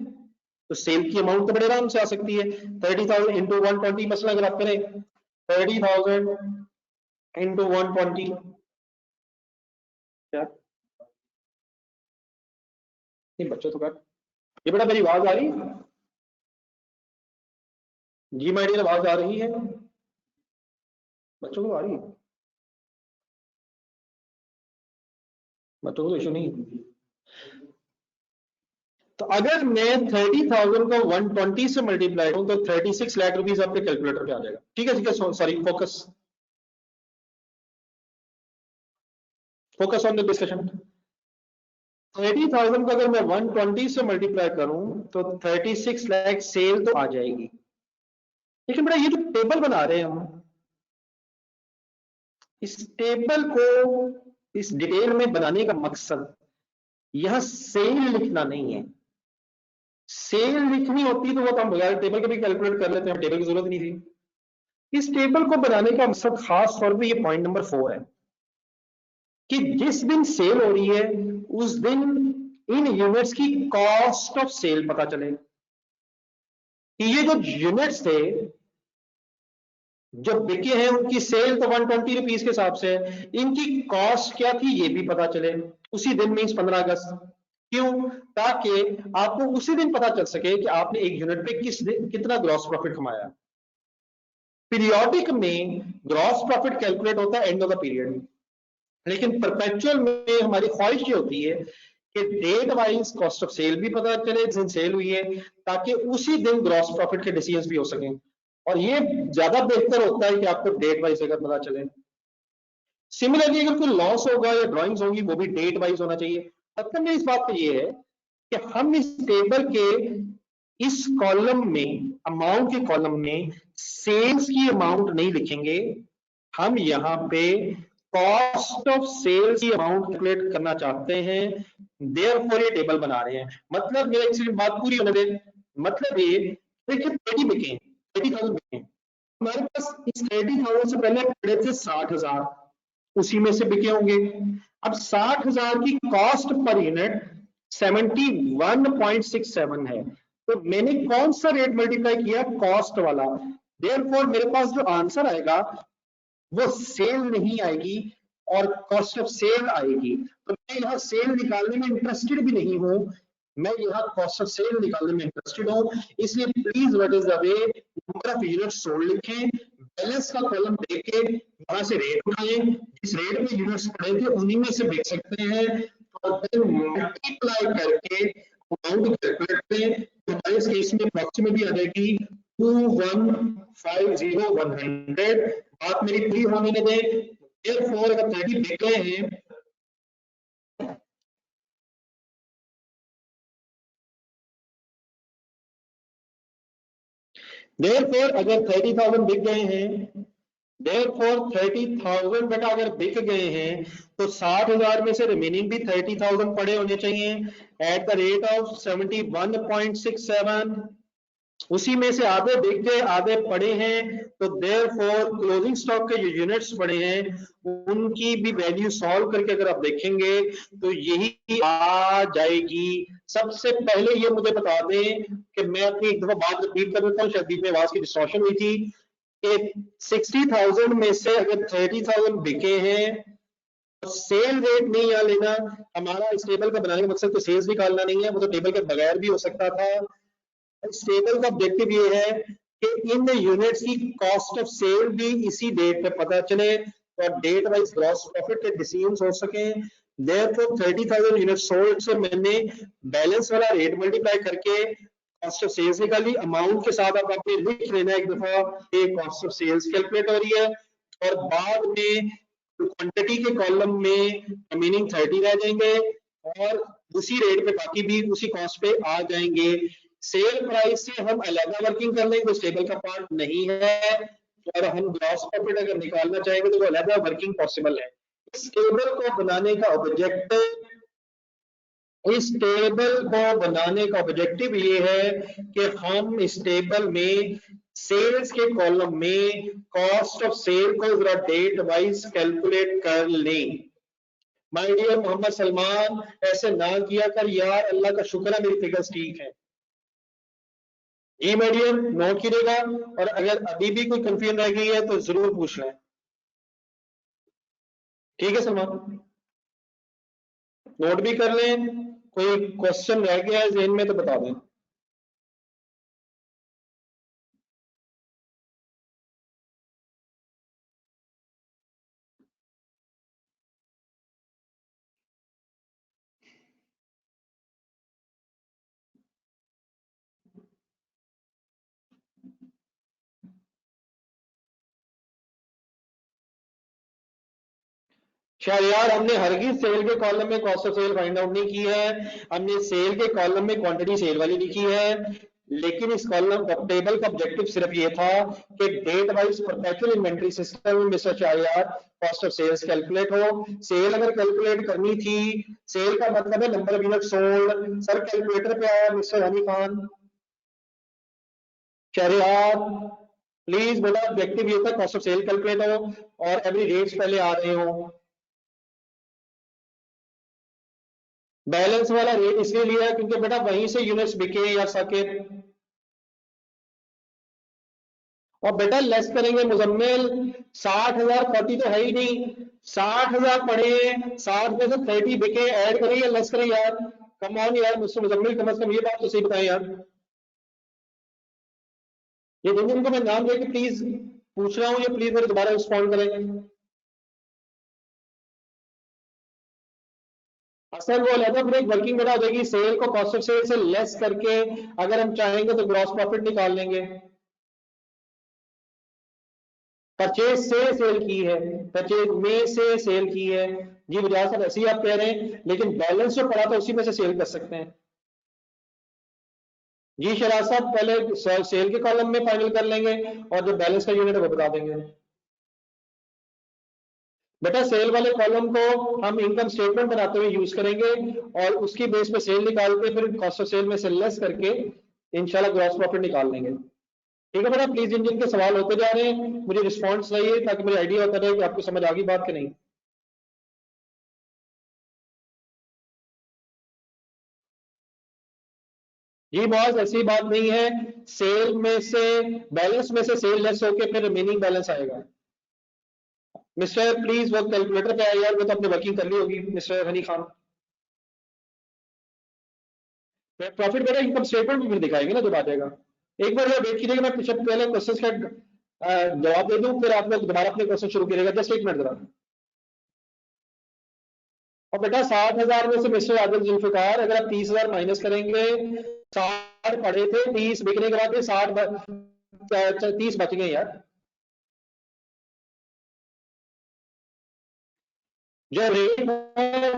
तो सेल की अमाउंट तो बड़े आराम से आ सकती है, 30,000 इंटू 120। मसला अगर आप करें 30,000 इंटू 120, क्या नहीं बच्चों तो कर, ये बेटा मेरी आवाज आ रही है? जी माय डियर, आवाज आ रही है बच्चों को? आ रही है बच्चों को? तो इशू नहीं। तो अगर मैं 30,000 को 120 से मल्टीप्लाई करूं, तो 36 लाख रुपीस आपके कैलकुलेटर पे आ जाएगा। ठीक है? ठीक है, sorry, focus focus on the discussion. 30,000 को अगर मैं 120 से मल्टीप्लाई करूं, तो 36 लाख सेल तो आ जाएगी। लेकिन बेटा ये जो टेबल बना रहे हैं हम, इस टेबल को इस डिटेल में बनाने का मकसद यहां सेल लिखना नहीं है। सेल लिखनी होती तो वो तो हम बगैर टेबल के भी कैलकुलेट कर लेते हैं, टेबल की जरूरत नहीं थी। इस टेबल को बनाने का मकसद खास तौर पे ये पॉइंट नंबर 4 है कि जिस दिन सेल हो रही है, उस दिन इन यूनिट्स की कॉस्ट ऑफ सेल पता चले कि ये जो यूनिट्स थे जो बिके हैं, उनकी सेल तो 120 रुपीज के हिसाब से है, इनकी कॉस्ट क्या थी ये भी पता चले उसी दिन, मीन्स 15 अगस्त। क्यों? ताकि आपको उसी दिन पता चल सके कि आपने एक यूनिट पे कितना ग्रॉस प्रॉफिट कमाया। पीरियोडिक में ग्रॉस प्रॉफिट कैलकुलेट होता है एंड ऑफ द पीरियड, लेकिन परपेचुअल में हमारी ख्वाहिश ये होती है कि date wise cost of sale भी पता चले, जिस दिन सेल हुई है, ताकि उसी दिन ग्रॉस प्रॉफिट के डिसीजंस भी हो सकें। और ये ज्यादा बेहतर होता है कि आपको डेट वाइज अगर पता चले। सिमिलरली अगर कोई लॉस होगा या ड्राइंग्स होगी, वो भी डेट वाइज होना चाहिए। मतलब में इस बात पे ये है कि हम इस टेबल के इस कॉलम में, अमाउंट के कॉलम में सेल्स की अमाउंट नहीं लिखेंगे, हम यहाँ पे कॉस्ट ऑफ सेल्स की अमाउंट कैलकुलेट करना चाहते हैं, देयरफॉर ये टेबल बना रहे हैं। मतलब मेरा एक सेकंड बात पूरी होने दे। मतलब ये देखिए 30,000 बिके, हमारे पास इस 30,000 से पहले पड़े थे 60,000, उसी में से बिके होंगे। अब 60,000 की कॉस्ट पर यूनिट 71.67 है, तो मैंने कौन सा रेट मल्टीप्लाई किया? कॉस्ट वाला। देयरफॉर मेरे पास जो आंसर आएगा वो सेल नहीं आएगी और कॉस्ट ऑफ सेल आएगी। तो मैं यहाँ सेल निकालने में इंटरेस्टेड भी नहीं हूं, मैं यहाँ कॉस्ट ऑफ सेल निकालने में इंटरेस्टेड हूं। इसलिए please what is the way, number of units sold लिखें, बैलेंस का कॉलम देके वहां से रेट उठाएं, जिस रेट में यूनिट्स पड़े थे उन्हीं में से बेच सकते हैं, और फिर मल्टीप्लाई करके अमाउंट कैलकुलेट करें। हमारे इस केस में अप्रॉक्सीमेटली आ जाएगी 2150,100। बात मेरी पूरी होने दें। Therefore, अगर 30 बिक गए हैं, Therefore, अगर 30,000 बिक गए हैं, Therefore 30,000 बेटा अगर बिक गए हैं, तो 60,000 में से रिमेनिंग भी 30,000 पड़े होने चाहिए एट द रेट ऑफ 71.67। उसी में से आधे बिक गए, आधे पड़े हैं, तो देयरफॉर क्लोजिंग स्टॉक के जो यूनिट्स पड़े हैं उनकी भी वैल्यू सॉल्व करके अगर आप देखेंगे तो यही आ जाएगी। सबसे पहले ये मुझे बता दें कि मैं अपनी एक दफा बात रिपीट कर देता हूँ, शायद बीच में आवाज की डिस्टॉर्शन हुई थी कि 60,000 में से अगर 30,000 बिके हैं, सेल रेट नहीं यहाँ लेना। हमारा इस टेबल का बनाने का मकसद तो सेल्स निकालना नहीं है, वो तो टेबल के बगैर भी हो सकता था। इस टेबल का ऑब्जेक्टिव ये है कि इन यूनिट्स की कॉस्ट ऑफ सेल भी इसी डेट पे पता चले और डेट वाइज ग्रॉस प्रॉफिट के डिसीजंस हो सके। देयरफॉर 30,000 यूनिट सोल्ड से मैंने बैलेंस वाला रेट मल्टीप्लाई करके कॉस्ट ऑफ सेल्स निकाली। अमाउंट के साथ आप आपने लिख लेना एक दफा, ये कॉस्ट ऑफ सेल्स कैलकुलेट हो रही है, और बाद में क्वांटिटी के कॉलम में रिमेनिंग 30 रह जाएंगे और उसी रेट पे बाकी भी उसी कॉस्ट पे आ जाएंगे। सेल प्राइस से हम अलग वर्किंग कर लेंगे, तो टेबल का पार्ट नहीं है, और हम ग्रॉस प्रॉफिट अगर निकालना चाहेंगे तो वो अलग वर्किंग पॉसिबल है। इस टेबल को बनाने का ऑब्जेक्टिव ये है कि हम इस टेबल में सेल्स के कॉलम में कॉस्ट ऑफ सेल को जरा डेट वाइज कैलकुलेट कर लें। माय डियर मोहम्मद सलमान, ऐसे ना किया कर यार, अल्लाह का शुक्र है मेरी फिगर्स ठीक है। जी माय डियर, नोट कीजिएगा, और अगर अभी भी कोई कंफ्यूजन रह गई है तो जरूर पूछ लें। ठीक है सलमान, नोट भी कर लें, कोई क्वेश्चन रह गया है ज़हन में तो बता दें। यार हमने हरगिज सेल के कॉलम में cost of sale find out नहीं की है, हमने सेल के कॉलम में क्वांटिटी सेल वाली लिखी है। लेकिन इस कॉलम का टेबल का ऑब्जेक्टिव सिर्फ ये था कि date wise perpetual inventory system में यार कॉस्ट ऑफ सेल्स कैलकुलेट हो। सेल अगर कैलकुलेट करनी थी, सेल का मतलब है number of unit sold. Sir calculator पे आया मिस्टर हनी खान, शहरियार प्लीज बोला, ऑब्जेक्टिव ये था कॉस्ट ऑफ सेल कैलकुलेट हो और एवरी रेट्स पहले आ रहे हो। बैलेंस वाला रेट इसलिए लिया क्योंकि बेटा वहीं से यूनिट्स बिके या सके, और बेटा लेस करेंगे मुजम्मिल, 60,000 40 तो है ही नहीं, 60,000 पड़े हैं, 60 में से 30 बिके, ऐड करें या लेस करें यार? कम ऑन यार मुझसे मुजम्मिल, कम से कम ये बात तो सही बताएं यार। ये जिनको मैं नाम लेके प्लीज पूछ रहा हूँ, ये प्लीज मेरे दोबारा रिस्पॉन्ड करेंगे। असल वो अलग ब्रेक वर्किंग बेटा हो जाएगी, सेल को कॉस्ट ऑफ सेल से लेस करके अगर हम चाहेंगे तो ग्रॉस प्रॉफिट निकाल लेंगे। परचेज से सेल की है, परचेज में से सेल की है। जी बजाज साहब ऐसे ही आप कह रहे हैं, लेकिन बैलेंस जो पड़ा था उसी में से सेल कर सकते हैं। जी शराज साहब, पहले सेल के कॉलम में फाइनल कर लेंगे और जो बैलेंस का यूनिट है वो बता देंगे। बेटा सेल वाले कॉलम को हम इनकम स्टेटमेंट बनाते हुए यूज करेंगे और उसकी बेस पे सेल निकाल के फिर कॉस्ट ऑफ सेल में से लेस करके इंशाल्लाह ग्रॉस प्रॉफिट निकाल लेंगे। ठीक है बेटा, प्लीज जिन जिन के सवाल होते जा रहे हैं मुझे रिस्पॉन्स चाहिए ताकि मुझे आइडिया होता रहे कि आपको समझ आ गई बात कि नहीं। जी बॉस, ऐसी बात नहीं है, सेल में से बैलेंस में से सेल लेस होके फिर रिमेनिंग बैलेंस आएगा। मिस्टर प्लीज वो कैलकुलेटर पे आए यार, वो तो अपनी वर्किंग कर ली होगी मिस्टर हनी खान। प्रॉफिट बेटा इनकम स्टेटमेंट में फिर दिखाएंगे ना जब आ जाएगा। एक बार वेट कीजिएगा, मैं कुछ पहले क्वेश्चन का जवाब दे दूं, फिर आप लोग दोबारा अपने क्वेश्चन शुरू करिएगा, जस्ट एक मिनट जरा। और बेटा 60,000 में से मिस्टर आदिल जुल्फिकार अगर आप 30,000 माइनस करेंगे, 60 पड़े थे, 30 बिकने के बाद 30 बच गए यार। जो रेट है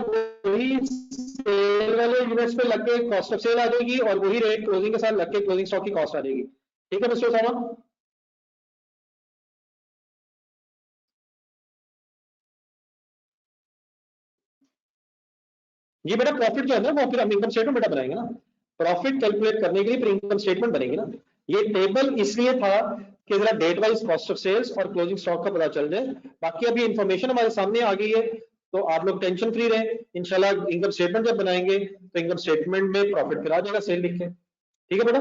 वही सेल वाले यूनिट्स पे लग के कॉस्ट ऑफ सेल आ जाएगी और वही रेट क्लोजिंग के साथ लग के क्लोजिंग स्टॉक की कॉस्ट आ जाएगी। ठीक है मिस्टर साहब? ये बेटा प्रॉफिट जो है ना वो फिर हम इनकम स्टेटमेंट बेटा बनाएंगे ना, प्रॉफिट कैलकुलेट करने के लिए फिर इनकम स्टेटमेंट बनेगी ना। ये टेबल इसलिए था कि जरा date wise cost of sales और क्लोजिंग स्टॉक का पता चल जाए। बाकी अभी इंफॉर्मेशन हमारे सामने आ गई है, तो आप लोग टेंशन फ्री रहें। इंशाल्लाह इनकम स्टेटमेंट जब बनाएंगे तो इनकम स्टेटमेंट में प्रॉफिट फिर आ जाएगा सेल लिख के। ठीक है बेटा?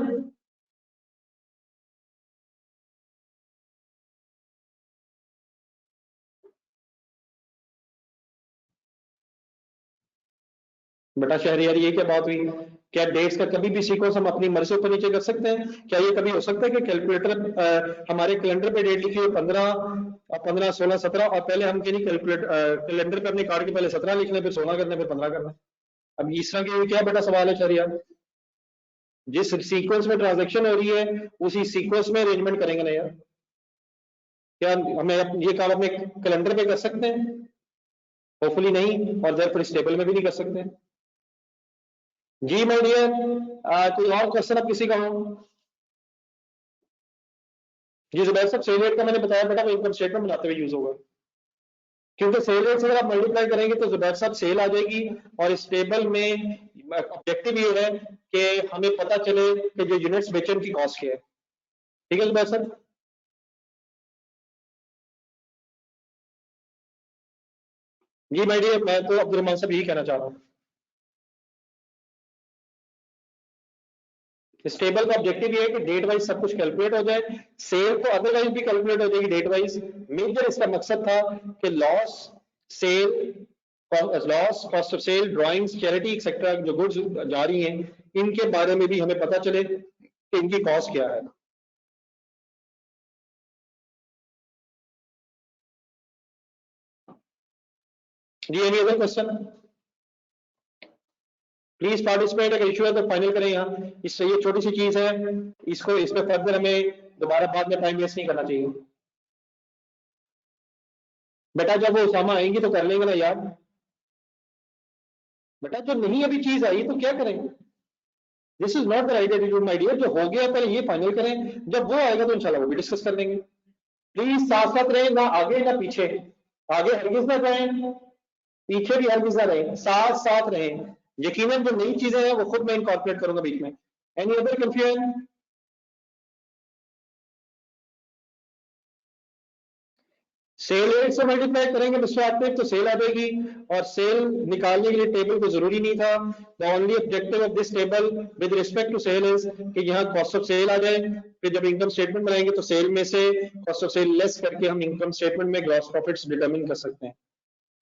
बेटा शहरियार, ये क्या बात हुई? क्या डेट्स का कभी भी सीक्वेंस हम अपनी मर्जी से ऊपर नीचे कर सकते हैं? क्या ये कभी हो सकता है कि कैलकुलेटर हमारे कैलेंडर पे डेट लिखी हो 15, 15, 16, 17 और पहले हम कहीं कैलेंडर पे अपने कार्ड के पहले 17 लिख लें, फिर 16 करना, फिर 15 करना? अब इस तरह के क्या बेटा सवाल है शहरियार? जिस सीक्वेंस में ट्रांजेक्शन हो रही है उसी सीक्वेंस में अरेंजमेंट करेंगे ना यार। क्या हमें ये काम अपने कैलेंडर पे कर सकते हैं? होपफुली नहीं, और फिर इस टेबल में भी नहीं कर सकते। जी माय डियर, कोई और क्वेश्चन अब किसी का हो? जी जुबैर साहब, सेल रेट का मैंने बताया बेटा, वो इनकम स्टेटमेंट बनाते हुए यूज होगा, क्योंकि सेल रेट से अगर आप मल्टीप्लाई करेंगे तो जुबैर साहब सेल आ जाएगी, और इस टेबल में ऑब्जेक्टिव ये है कि हमें पता चले कि जो यूनिट्स बेचे उनकी कॉस्ट क्या है। ठीक है जुबैर साहब? जी माय डियर, मैं तो अब्दुल रहमान साहब यही कहना चाह रहा हूँ। इस टेबल का ऑब्जेक्टिव ये है कि डेट वाइज सब कुछ कैलकुलेट हो जाए, सेल तो अदरवाइज भी कैलकुलेट हो जाएगी डेट वाइज। मेजर इसका मकसद था कि loss, sale, loss, cost of sale, drawings, charity etcetera जो गुड्स जा रही हैं, इनके बारे में भी हमें पता चले कि इनकी कॉस्ट क्या है। जी any other question? Please participate, अगर इशू है तो फाइनल करें यहाँ। इससे ये छोटी सी चीज है, इसको इसमें फर्दर हमें दोबारा बाद में टाइम वेस्ट नहीं करना चाहिए। बेटा जब वो उसामा आएंगी तो कर लेंगे ना यार। बेटा जो नहीं अभी चीज आई तो क्या करेंगे? This is not the right attitude my dear. जो हो गया पहले ये फाइनल करें, जब वो आएगा तो इंशाल्लाह वो भी डिस्कस कर लेंगे। प्लीज साथ साथ रहें, ना आगे ना पीछे। आगे हरगिज ना रहें, पीछे भी हरगिज ना रहें, साथ साथ रहें। यकीनन जो नई चीजें हैं वो खुद मैं इनकॉर्पोरेट करूंगा बीच में। Any other confusion? Cell rate से मल्टीप्लाई करेंगे मिस्टर आतिफ तो सेल आ जाएगी, और सेल निकालने के लिए टेबल को जरूरी नहीं था। The only objective of this table with respect to sale is कि यहाँ कॉस्ट ऑफ सेल आ जाए, फिर जब इनकम स्टेटमेंट बनाएंगे तो सेल में से कॉस्ट ऑफ सेल लेस करके हम इनकम स्टेटमेंट में ग्रॉस प्रॉफिट्स डिटरमिन कर सकते हैं।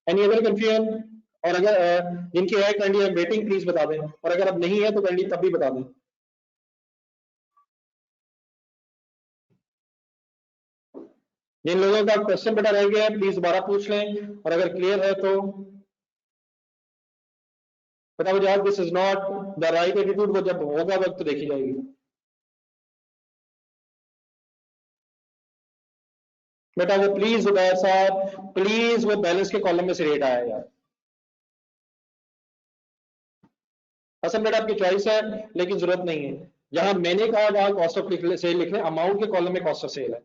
Any other confusion? और अगर जिनकी है काइंडली वेटिंग प्लीज बता दें, और अगर अब नहीं है तो काइंडली तब भी बता दें। जिन लोगों का क्वेश्चन बेटा रह गया है प्लीज दोबारा पूछ लें, और अगर क्लियर है तो बता मुझे। This is not the right attitude, वो जब होगा वक्त तो देखी जाएगी। बेटा वो प्लीज उबैर साहब, प्लीज वो बैलेंस के कॉलम में से रेट आया यार। असल बेटा आपकी चॉइस है, लेकिन जरूरत नहीं है। जहां मैंने कहा वहां कॉस्ट ऑफ सेल लिख लें, अमाउंट के कॉलम में कॉस्ट ऑफ सेल है।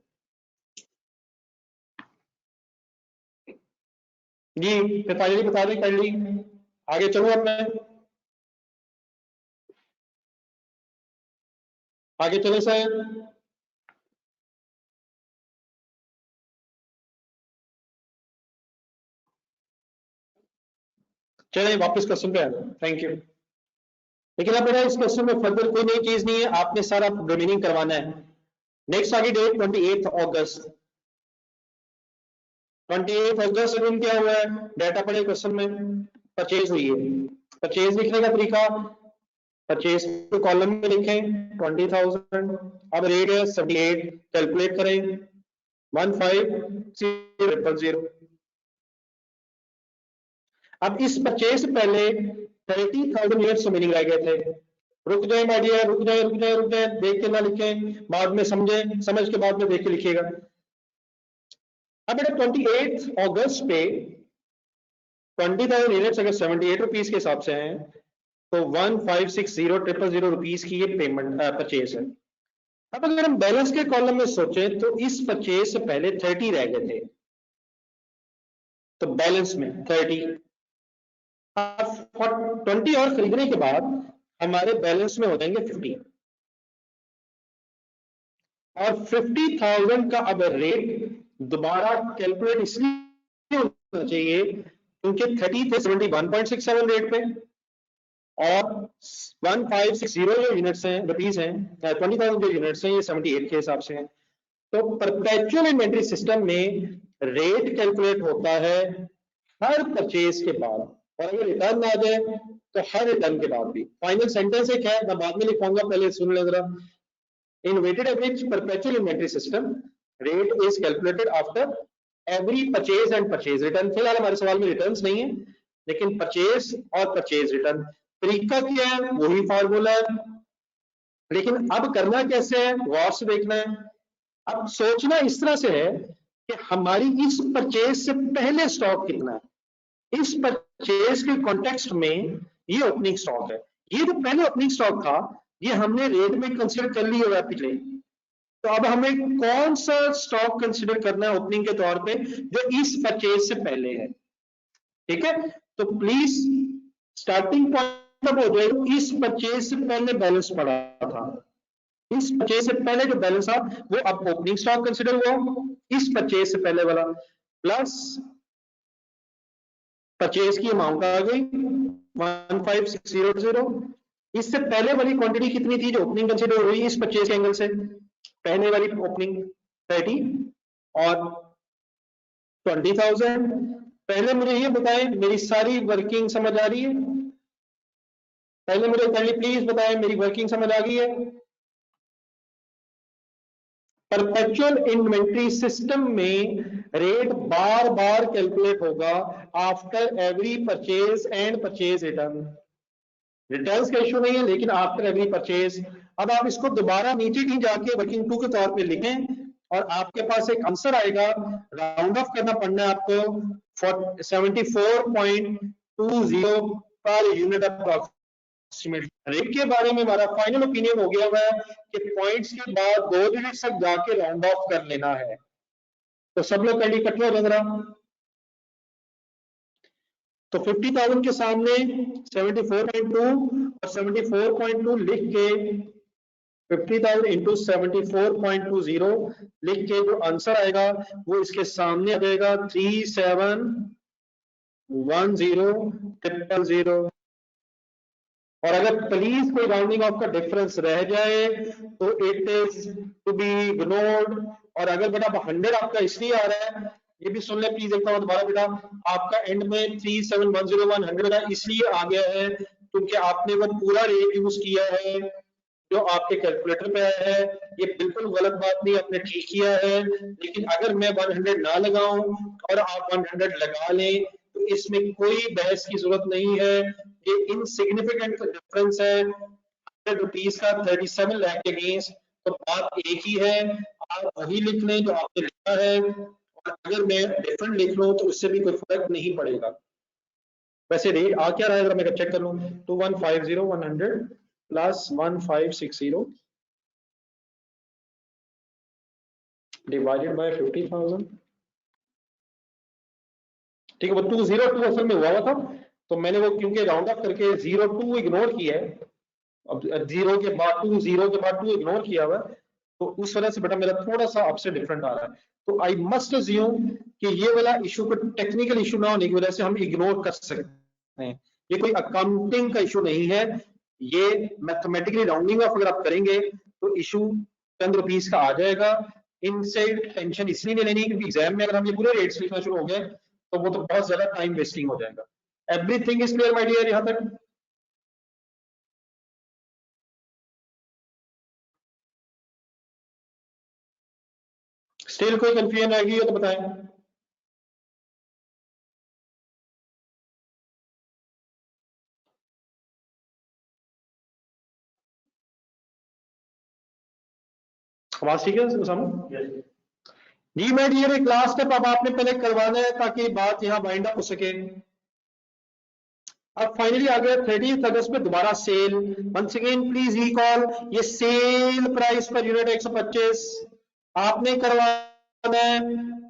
जी फिर फाइनली बता दें काइंडली। आगे चलूं अब मैं? आगे चले सर? चले वापस क्वेश्चन पे आ जाए। Thank you. लेकिन अब मेरा इस क्वेश्चन में फर्दर कोई नई चीज नहीं है, आपने सारा रिमेनिंग करवाना है। नेक्स्ट आगे डेट 28 अगस्त। 28 अगस्त दिन क्या हुआ है? डाटा पड़े क्वेश्चन में, परचेज हुई है। परचेज लिखने का तरीका, परचेज को कॉलम में लिखें 20,000, अब रेट है 78, कैलकुलेट करें 15,000। अब इस परचेज से पहले 30,000 यूनिट्स मीनिंग रह गए थे। रुक जाए माय डियर, रुक जाए रुक जाए रुक जाए, देख के ना लिखें, बाद में समझे, समझ के बाद में देख के लिखिएगा। अब बेटा 28 अगस्त पे 20,000 यूनिट्स अगर 78 रुपीज के हिसाब से हैं तो 1560,000 रुपीज की ये पेमेंट परचेज है। अब अगर हम बैलेंस के कॉलम में सोचें तो इस परचेज से पहले 30 रह गए थे, तो बैलेंस में 30। अब 20 और खरीदने के बाद हमारे बैलेंस में हो जाएंगे 50। और 50,000 का अब रेट दोबारा कैलकुलेट इसलिए होना चाहिए क्योंकि 30 थे 71.67 रेट पे, और 1560 जो यूनिट्स हैं, रुपीज हैं, 20,000 जो यूनिट्स हैं, ये 78 के हिसाब से हैं। तो परपेचुअल इन्वेंट्री सिस्टम में रेट कैलकुलेट होता है हर परचेज के बाद, और अगर रिटर्न आ जाए तो हर रिटर्न के बाद भी। फाइनल सेंटेंस एक है, मैं बाद में लिखूंगा, पहले सुन ले जरा। In weighted average perpetual inventory system rate is calculated after every purchase and purchase return. फिलहाल हमारे सवाल में रिटर्न्स नहीं है, लेकिन परचेज और परचेज रिटर्न तरीका क्या है, वही फार्मूला है, लेकिन अब करना कैसे है, गौर से देखना है। अब सोचना इस तरह से है कि हमारी इस परचेज से पहले स्टॉक कितना है। इस परचेज के कॉन्टेक्स्ट में ये ओपनिंग स्टॉक है, ये जो पहले ओपनिंग स्टॉक था ये हमने रेट में कंसीडर कर लिया हुआ पिछले। तो अब हमें कौन सा स्टॉक कंसीडर करना है ओपनिंग के तौर पे जो इस परचेज से पहले है, ठीक है। तो प्लीज स्टार्टिंग पॉइंट अब हो जाएगा, इस परचेज से पहले बैलेंस पड़ा था, इस परचेज से पहले जो बैलेंस था वो अब ओपनिंग स्टॉक कंसीडर हुआ, इस परचेज से पहले वाला प्लस परचेज की अमाउंट आ गई 15600। इससे पहले वाली क्वांटिटी कितनी थी जो ओपनिंग कंसीडर हुई इस परचेज के एंगल से, पहले वाली ओपनिंग 30 और 20,000। पहले मुझे ये बताएं, मेरी सारी वर्किंग समझ आ रही है? पहले मुझे प्लीज बताएं मेरी वर्किंग समझ आ गई है? परपेचुअल इन्वेंट्री सिस्टम में रेट बार बार कैलकुलेट होगा after every purchase and purchase return. Returns का इशू नहीं है, लेकिन आफ्टर एवरी परचेज। अब आप इसको दोबारा नीचे कहीं जाके वर्किंग टू के तौर पे लिखें और आपके पास एक आंसर आएगा, राउंड ऑफ करना पड़ना है आपको 74.20 पर यूनिट अप्रॉक्सीमेट। रेट के बारे में हमारा फाइनल ओपिनियन हो गया हुआ है कि पॉइंट्स के बाद 2 डिजिट तक जाके राउंड ऑफ कर लेना है। तो सब लोग पहले इकट्ठे हो जाए। तो 50,000 के सामने 74.2 और 74.2 लिख के 50,000 इंटू 74.20 लिख के जो आंसर आएगा वो इसके सामने आ जाएगा 3710,000। और अगर प्लीज कोई राउंडिंग ऑफ का डिफरेंस रह जाए तो it is to be ignored. और अगर बेटा 100 आपका इसलिए आ रहा है, ये भी सुन ले प्लीज एक बार दोबारा बेटा, आपका एंड में 3710,100 इसलिए आ गया है क्योंकि आपने वो पूरा रेट यूज किया है जो आपके कैलकुलेटर पे आया है। ये बिल्कुल गलत बात नहीं, आपने ठीक किया है, लेकिन अगर मैं 100 ना लगाऊं और आप 100 लगा लें तो इसमें कोई बहस की जरूरत नहीं है। ये इनसिग्निफिकेंट डिफरेंस है 100 रुपीज का 37 लाख के अगेंस्ट। तो बात एक ही है, आप वही लिख लें जो आपने लिखा है, और अगर मैं डिफरेंट लिख लूं तो उससे भी कोई फर्क नहीं पड़ेगा। वैसे रेट आ क्या रहा है अगर मैं चेक कर लूं, 2150 प्लस 1560 डिवाइडेड बाय 50,000, ठीक है। वो 202 असल में हुआ था, तो मैंने वो क्योंकि राउंड ऑफ करके 02 इग्नोर किया है, अब 0 के बाद 2 0 के बाद 2 इग्नोर किया हुआ, तो उस वजह से बेटा मेरा थोड़ा सा आपसे डिफरेंट आ रहा है। तो आई मस्ट अज्यूम कि ये वाला इशू को टेक्निकल इशू ना होने की वजह से हम इग्नोर कर सकते हैं, ये कोई अकाउंटिंग का इशू नहीं है, ये मैथमेटिकली राउंडिंग ऑफ अगर आप करेंगे तो इशू चंद रुपीस का आ जाएगा। इनसे टेंशन इसलिए नहीं लेनी क्योंकि एग्जाम में अगर हम ये पूरे रेट्स लिखना शुरू हो गए तो वो तो बहुत ज्यादा टाइम वेस्टिंग हो जाएगा। Everything is clear my dear यहां तक? स्टिल कोई कंफ्यूजन रहेगी हो तो बताएं। आवाज ठीक है सामने? जी मैं डियर एक लास्ट स्टेप अब आपने पहले करवाना है ताकि बात यहाँ वाइंड अप हो सके। अब फाइनली आ गया 30 अगस्त में दोबारा sale. Once again please recall, ये सेल प्राइस पर यूनिट 125 आपने करवाना है।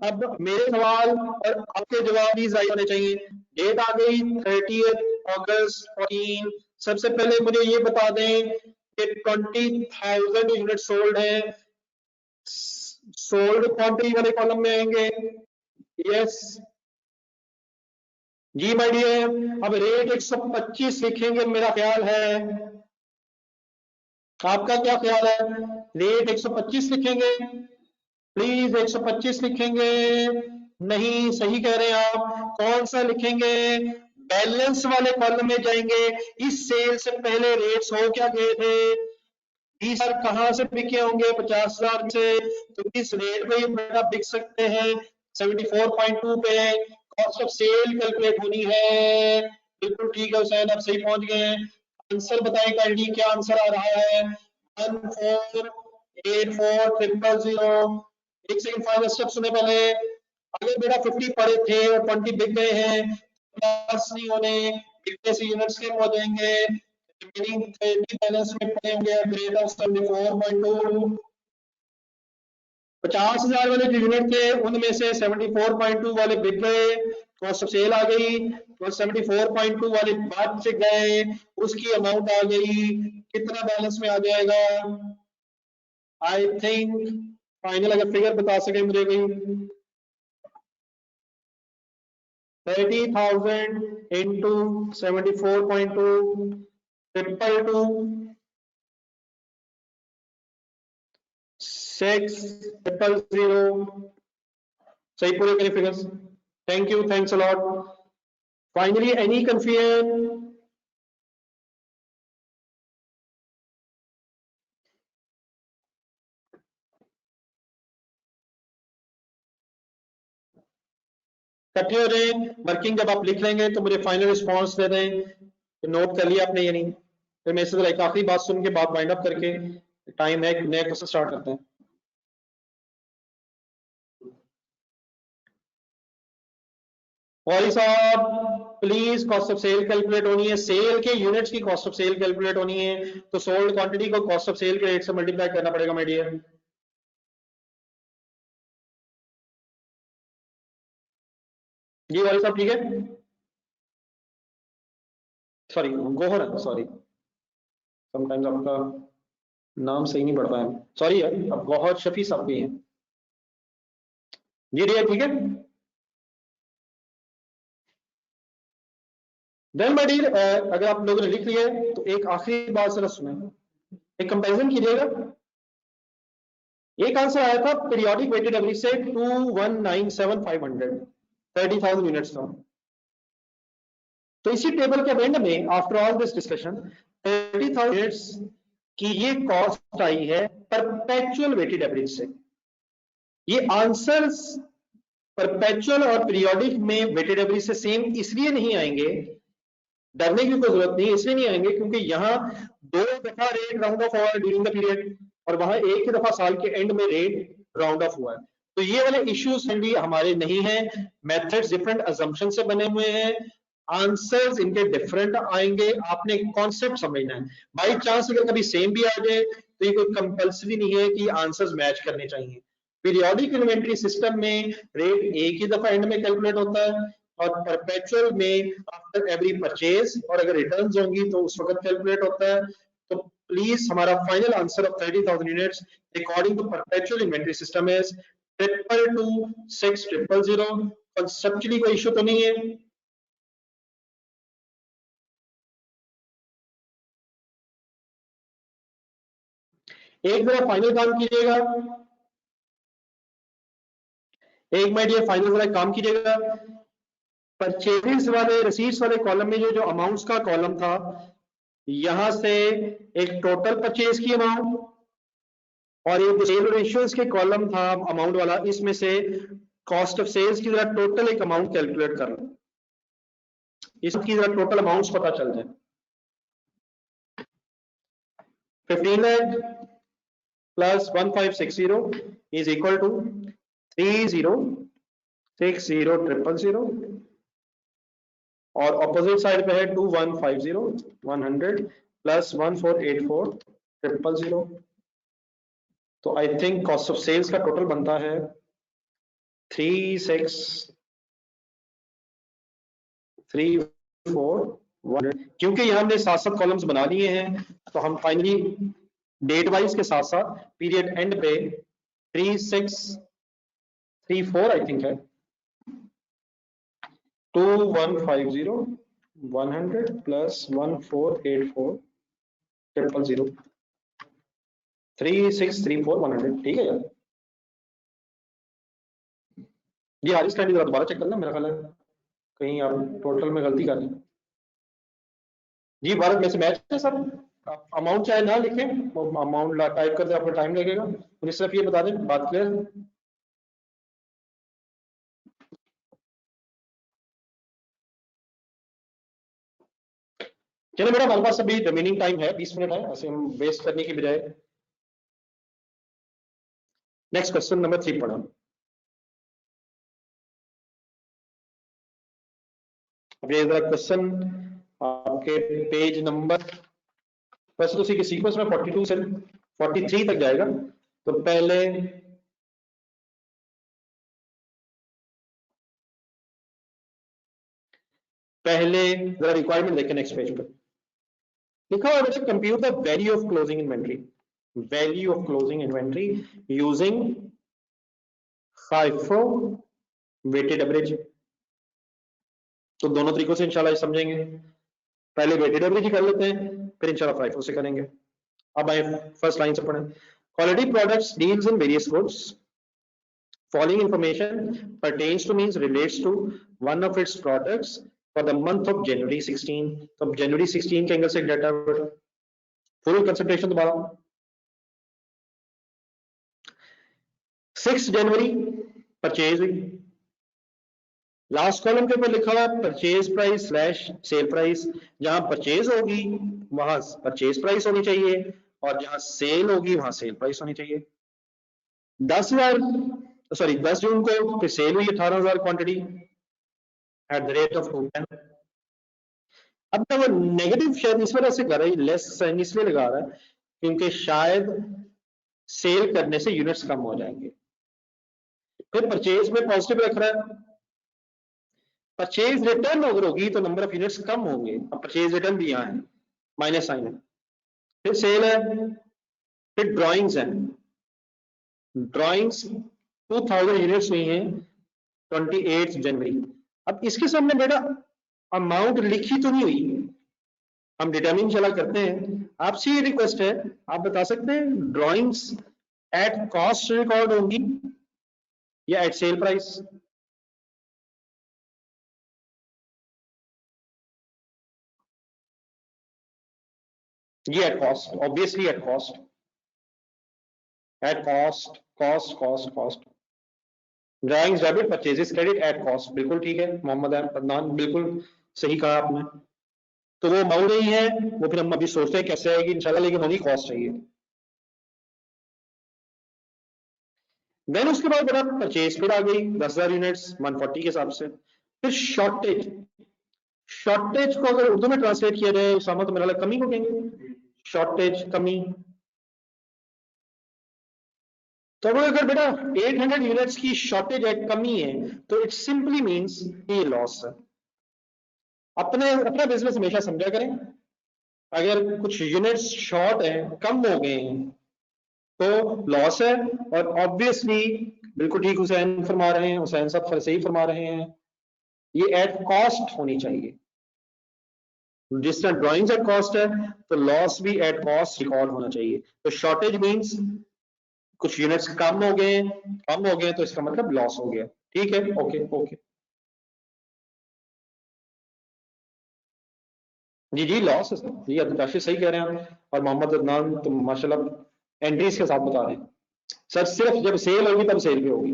अब मेरे सवाल और आपके जवाब प्लीज राइट होने चाहिए। डेट आ गई 30 अगस्त 14। सबसे पहले मुझे ये बता दें कि 20,000 यूनिट सोल्ड है, सोल्ड क्वांटिटी वाले कॉलम में आएंगे। यस जी माय डियर। अब रेट 125 लिखेंगे, मेरा ख्याल है, आपका क्या ख्याल है? रेट 125 लिखेंगे? प्लीज 125 लिखेंगे? नहीं, सही कह रहे हैं आप। कौन सा लिखेंगे? बैलेंस वाले कॉलम में जाएंगे। इस सेल से पहले रेट्स हो क्या गए थे? 20,000 कहां से बिके होंगे? 50,000 से। तो इस रेट पे ये बिक सकते हैं 74.2 पे। कॉस्ट ऑफ सेल कैलकुलेट होनी है। बिल्कुल ठीक है हुसैन, आप सही पहुंच गए हैं। आंसर बताएं काइंडली, क्या आंसर आ रहा है? 1484,000। एक सेकंड, फाइनल स्टेप सुने पहले। अगर बेटा 50 पड़े थे और 20 बिक गए हैं, प्लस नहीं होने, बिकने से यूनिट्स कम हो जाएंगे। रिमेनिंग 30 बैलेंस में पड़े होंगे। Grade of 74.2। 50,000 वाले जो यूनिट थे उनमें से 74.2 वाले बिक गए, कॉस्ट ऑफ सेल आ गई। तो 74.2 वाले बाद से गए, उसकी अमाउंट आ गई। कितना बैलेंस में आ जाएगा? आई थिंक फाइनल अगर फिगर बता सके मुझे कोई। 30,000 इंटू 74.2 222 6,000। सही पूरे करें figures. Thank you, thanks a lot. Finally any confusion? इकट्ठे हो जाए। वर्किंग जब आप लिख लेंगे तो मुझे फाइनल रिस्पॉन्स दे दें। तो नोट कर लिया आपने या नहीं? फिर मैं इससे एक आखिरी बात सुन के बात वाइंड अप करके टाइम है नया क्वेश्चन स्टार्ट करते हैं। साहब please cost of sale calculate होनी है। सेल के यूनिट्स की कॉस्ट ऑफ सेल कैलकुलेट होनी है, तो सोल्ड क्वांटिटी को कॉस्ट ऑफ सेल के रेट से मल्टीप्लाई करना पड़ेगा माय डियर। जी वाली साहब ठीक है? सॉरी गोहर, सॉरी समटाइम्स आपका नाम सही नहीं पढ़ पाया, सॉरी है। अब गौहर शफी साहब भी हैं। जी ठीक है। देन माय डियर, अगर आप लोगों ने लिख लिया है तो एक आखिरी बात जरा सुने, एक कंपैरिजन कीजिएगा। एक आंसर आया था पीरियोडिक वेटेड एवरेज से 2197500, 30,000 यूनिट्स था। तो इसी टेबल के एंड में after all this discussion 30,000 units की ये कॉस्ट आई है परपेचुअल वेटेड एवरेज से। ये आंसर्स परपेचुअल और पीरियोडिक में वेटेड एवरेज से सेम इसलिए नहीं आएंगे, डरने की कोई जरूरत नहीं, इसलिए नहीं आएंगे क्योंकि यहाँ 2 दफा रेट राउंड ऑफ हुआ है ड्यूरिंग द पीरियड, और वहां एक ही दफा साल के एंड में रेट राउंड ऑफ हुआ है। तो ये वाले इश्यूज भी हमारे नहीं है। मेथड्स डिफरेंट अजम्पशन से बने हुए हैं, आंसर्स इनके डिफरेंट आएंगे, आपने कॉन्सेप्ट समझना है। बाई चांस अगर कभी सेम भी आ जाए तो ये कोई कंपल्सरी नहीं है कि आंसर्स मैच करने चाहिए। पीरियोडिक इन्वेंटरी सिस्टम में रेट एक ही दफा एंड में कैलकुलेट होता है, और परपेचुअल में आफ्टर एवरी परचेज, और अगर रिटर्न्स होंगी तो उस वक्त कैलकुलेट होता है। तो प्लीज हमारा final answer of 30,000 units according to perpetual inventory system is 2226000। Conceptually कोई इशू तो नहीं है? एक जरा फाइनल काम कीजिएगा, एक माय डियर फाइनल जरा काम कीजिएगा। परचेजेस वाले रिसीट्स वाले कॉलम में जो अमाउंट्स का कॉलम था, यहां से एक टोटल परचेज की अमाउंट, और ये सेल रेशियोज के कॉलम था अमाउंट वाला, इसमें से कॉस्ट ऑफ सेल्स की जरा टोटल एक अमाउंट कैलकुलेट कर लो, इसकी जरा टोटल अमाउंट्स पता चल जाए। 15 lakh plus 1560 is equal to 30600000, और ऑपोजिट साइड पे है 2150 100 प्लस 1484 तो I think cost of sales का टोटल बनता है 3634। क्योंकि यहां हमने 7 कॉलम्स बना लिए हैं, तो हम फाइनली डेट वाइज के साथ साथ पीरियड एंड पे 3634 आई थिंक है, 2150 100 प्लस 1484 000 3634 100, ठीक है यार। ये हारिस कैंडी जरा दोबारा चेक करना, मेरा ख्याल है कहीं आप टोटल में गलती कर रहे हैं। जी भारत में से मैच है सर, अमाउंट चाहे ना लिखें, अमाउंट टाइप करते आपको टाइम लगेगा। मुझे सिर्फ ये बता दें, बात क्लियर। चलो मेरा हमारे पास अभी रिमेनिंग टाइम है 20 मिनट है, ऐसे हम वेस्ट करने की बजाय नेक्स्ट क्वेश्चन नंबर 3 पढ़ा। अब ये क्वेश्चन आपके पेज नंबर, वैसे तो उसी के सीक्वेंस में 42 से 43 तक जाएगा, तो पहले जरा रिक्वायरमेंट देखें नेक्स्ट पेज पर। लिखा हुआ है compute the value of closing inventory, value of closing inventory using FIFO weighted average. तो दोनों तरीकों से इंशाल्लाह समझेंगे, पहले वेटेड एवरेज ही कर लेते हैं, फिर इंशाल्लाह FIFO से करेंगे। अब आए फर्स्ट लाइन से पढ़ें। Quality products deals in various goods, following information pertains to means relates to one of its products for the month of January 16। तो January 16 के एंगल से डाटा फुल कंसंट्रेशन दोबारा 6 जनवरी परचेज हुई, लास्ट कॉलम के ऊपर लिखा हुआ purchase price slash sale price. जहां परचेज होगी वहां परचेज प्राइस होनी चाहिए, और जहां सेल होगी वहां सेल प्राइस होनी चाहिए। 10 जून को फिर सेल हुई 18,000 quantity at the rate of 210। अब तो वो नेगेटिव शायद इस वजह से कर रहा है, लेस साइन इसलिए लगा रहा है क्योंकि शायद सेल करने से यूनिट्स कम हो जाएंगे। फिर परचेज में पॉजिटिव रख रहा है, परचेज रिटर्न अगर होगी तो नंबर ऑफ यूनिट्स कम होंगे। अब परचेज रिटर्न भी यहाँ है, माइनस साइन है। फिर सेल है, फिर ड्राइंग्स है, ड्राइंग्स 2000 यूनिट्स हुई हैं 28 जनवरी। अब इसके सामने बेटा अमाउंट लिखी तो नहीं हुई, हम डिटरमिन चला करते हैं। आपसे ये रिक्वेस्ट है, आप बता सकते हैं ड्राइंग्स एट कॉस्ट रिकॉर्ड होंगी या एट सेल प्राइस? ये at cost, obviously at cost, at cost cost cost cost. Drawings debit purchases credit at cost, बिल्कुल ठीक है मोहम्मद अदनान, बिल्कुल सही कहा आपने। तो वो अमाउंट नहीं है, वो फिर हम अभी सोचते हैं कैसे आएगी इंशाल्लाह, लेकिन होनी कॉस्ट चाहिए। देन उसके बाद बड़ा परचेज फिर आ गई 10,000 यूनिट्स 140 के हिसाब से। फिर शॉर्टेज, शॉर्टेज को अगर उर्दू में ट्रांसलेट किया जाए उसामा तो मेरा लगता कमी को कहेंगे, शॉर्टेज कमी। तो अगर बेटा 800 यूनिट्स की शॉर्टेज है, कमी है, तो इट सिंपली मींस ये लॉस है। अपना बिजनेस हमेशा समझा करें, अगर कुछ यूनिट्स शॉर्ट है, कम हो गए हैं, तो लॉस है। और ऑब्वियसली बिल्कुल ठीक हुसैन फरमा रहे हैं, हुसैन साहब सही फरमा रहे हैं, ये एट कॉस्ट होनी चाहिए। जिस तरह ड्राइंग्स एट कॉस्ट है तो लॉस भी एट कॉस्ट रिकॉर्ड होना चाहिए। तो शॉर्टेज मींस कुछ यूनिट्स कम हो गए तो इसका मतलब लॉस हो गया। ठीक है, ओके ओके जी जी लॉस है सर, जी काफी सही कह रहे हैं आप। और मोहम्मद अदनान तो माशाल्लाह एंट्रीज के साथ बता रहे हैं सर, सिर्फ जब सेल होगी तब सेल पे होगी।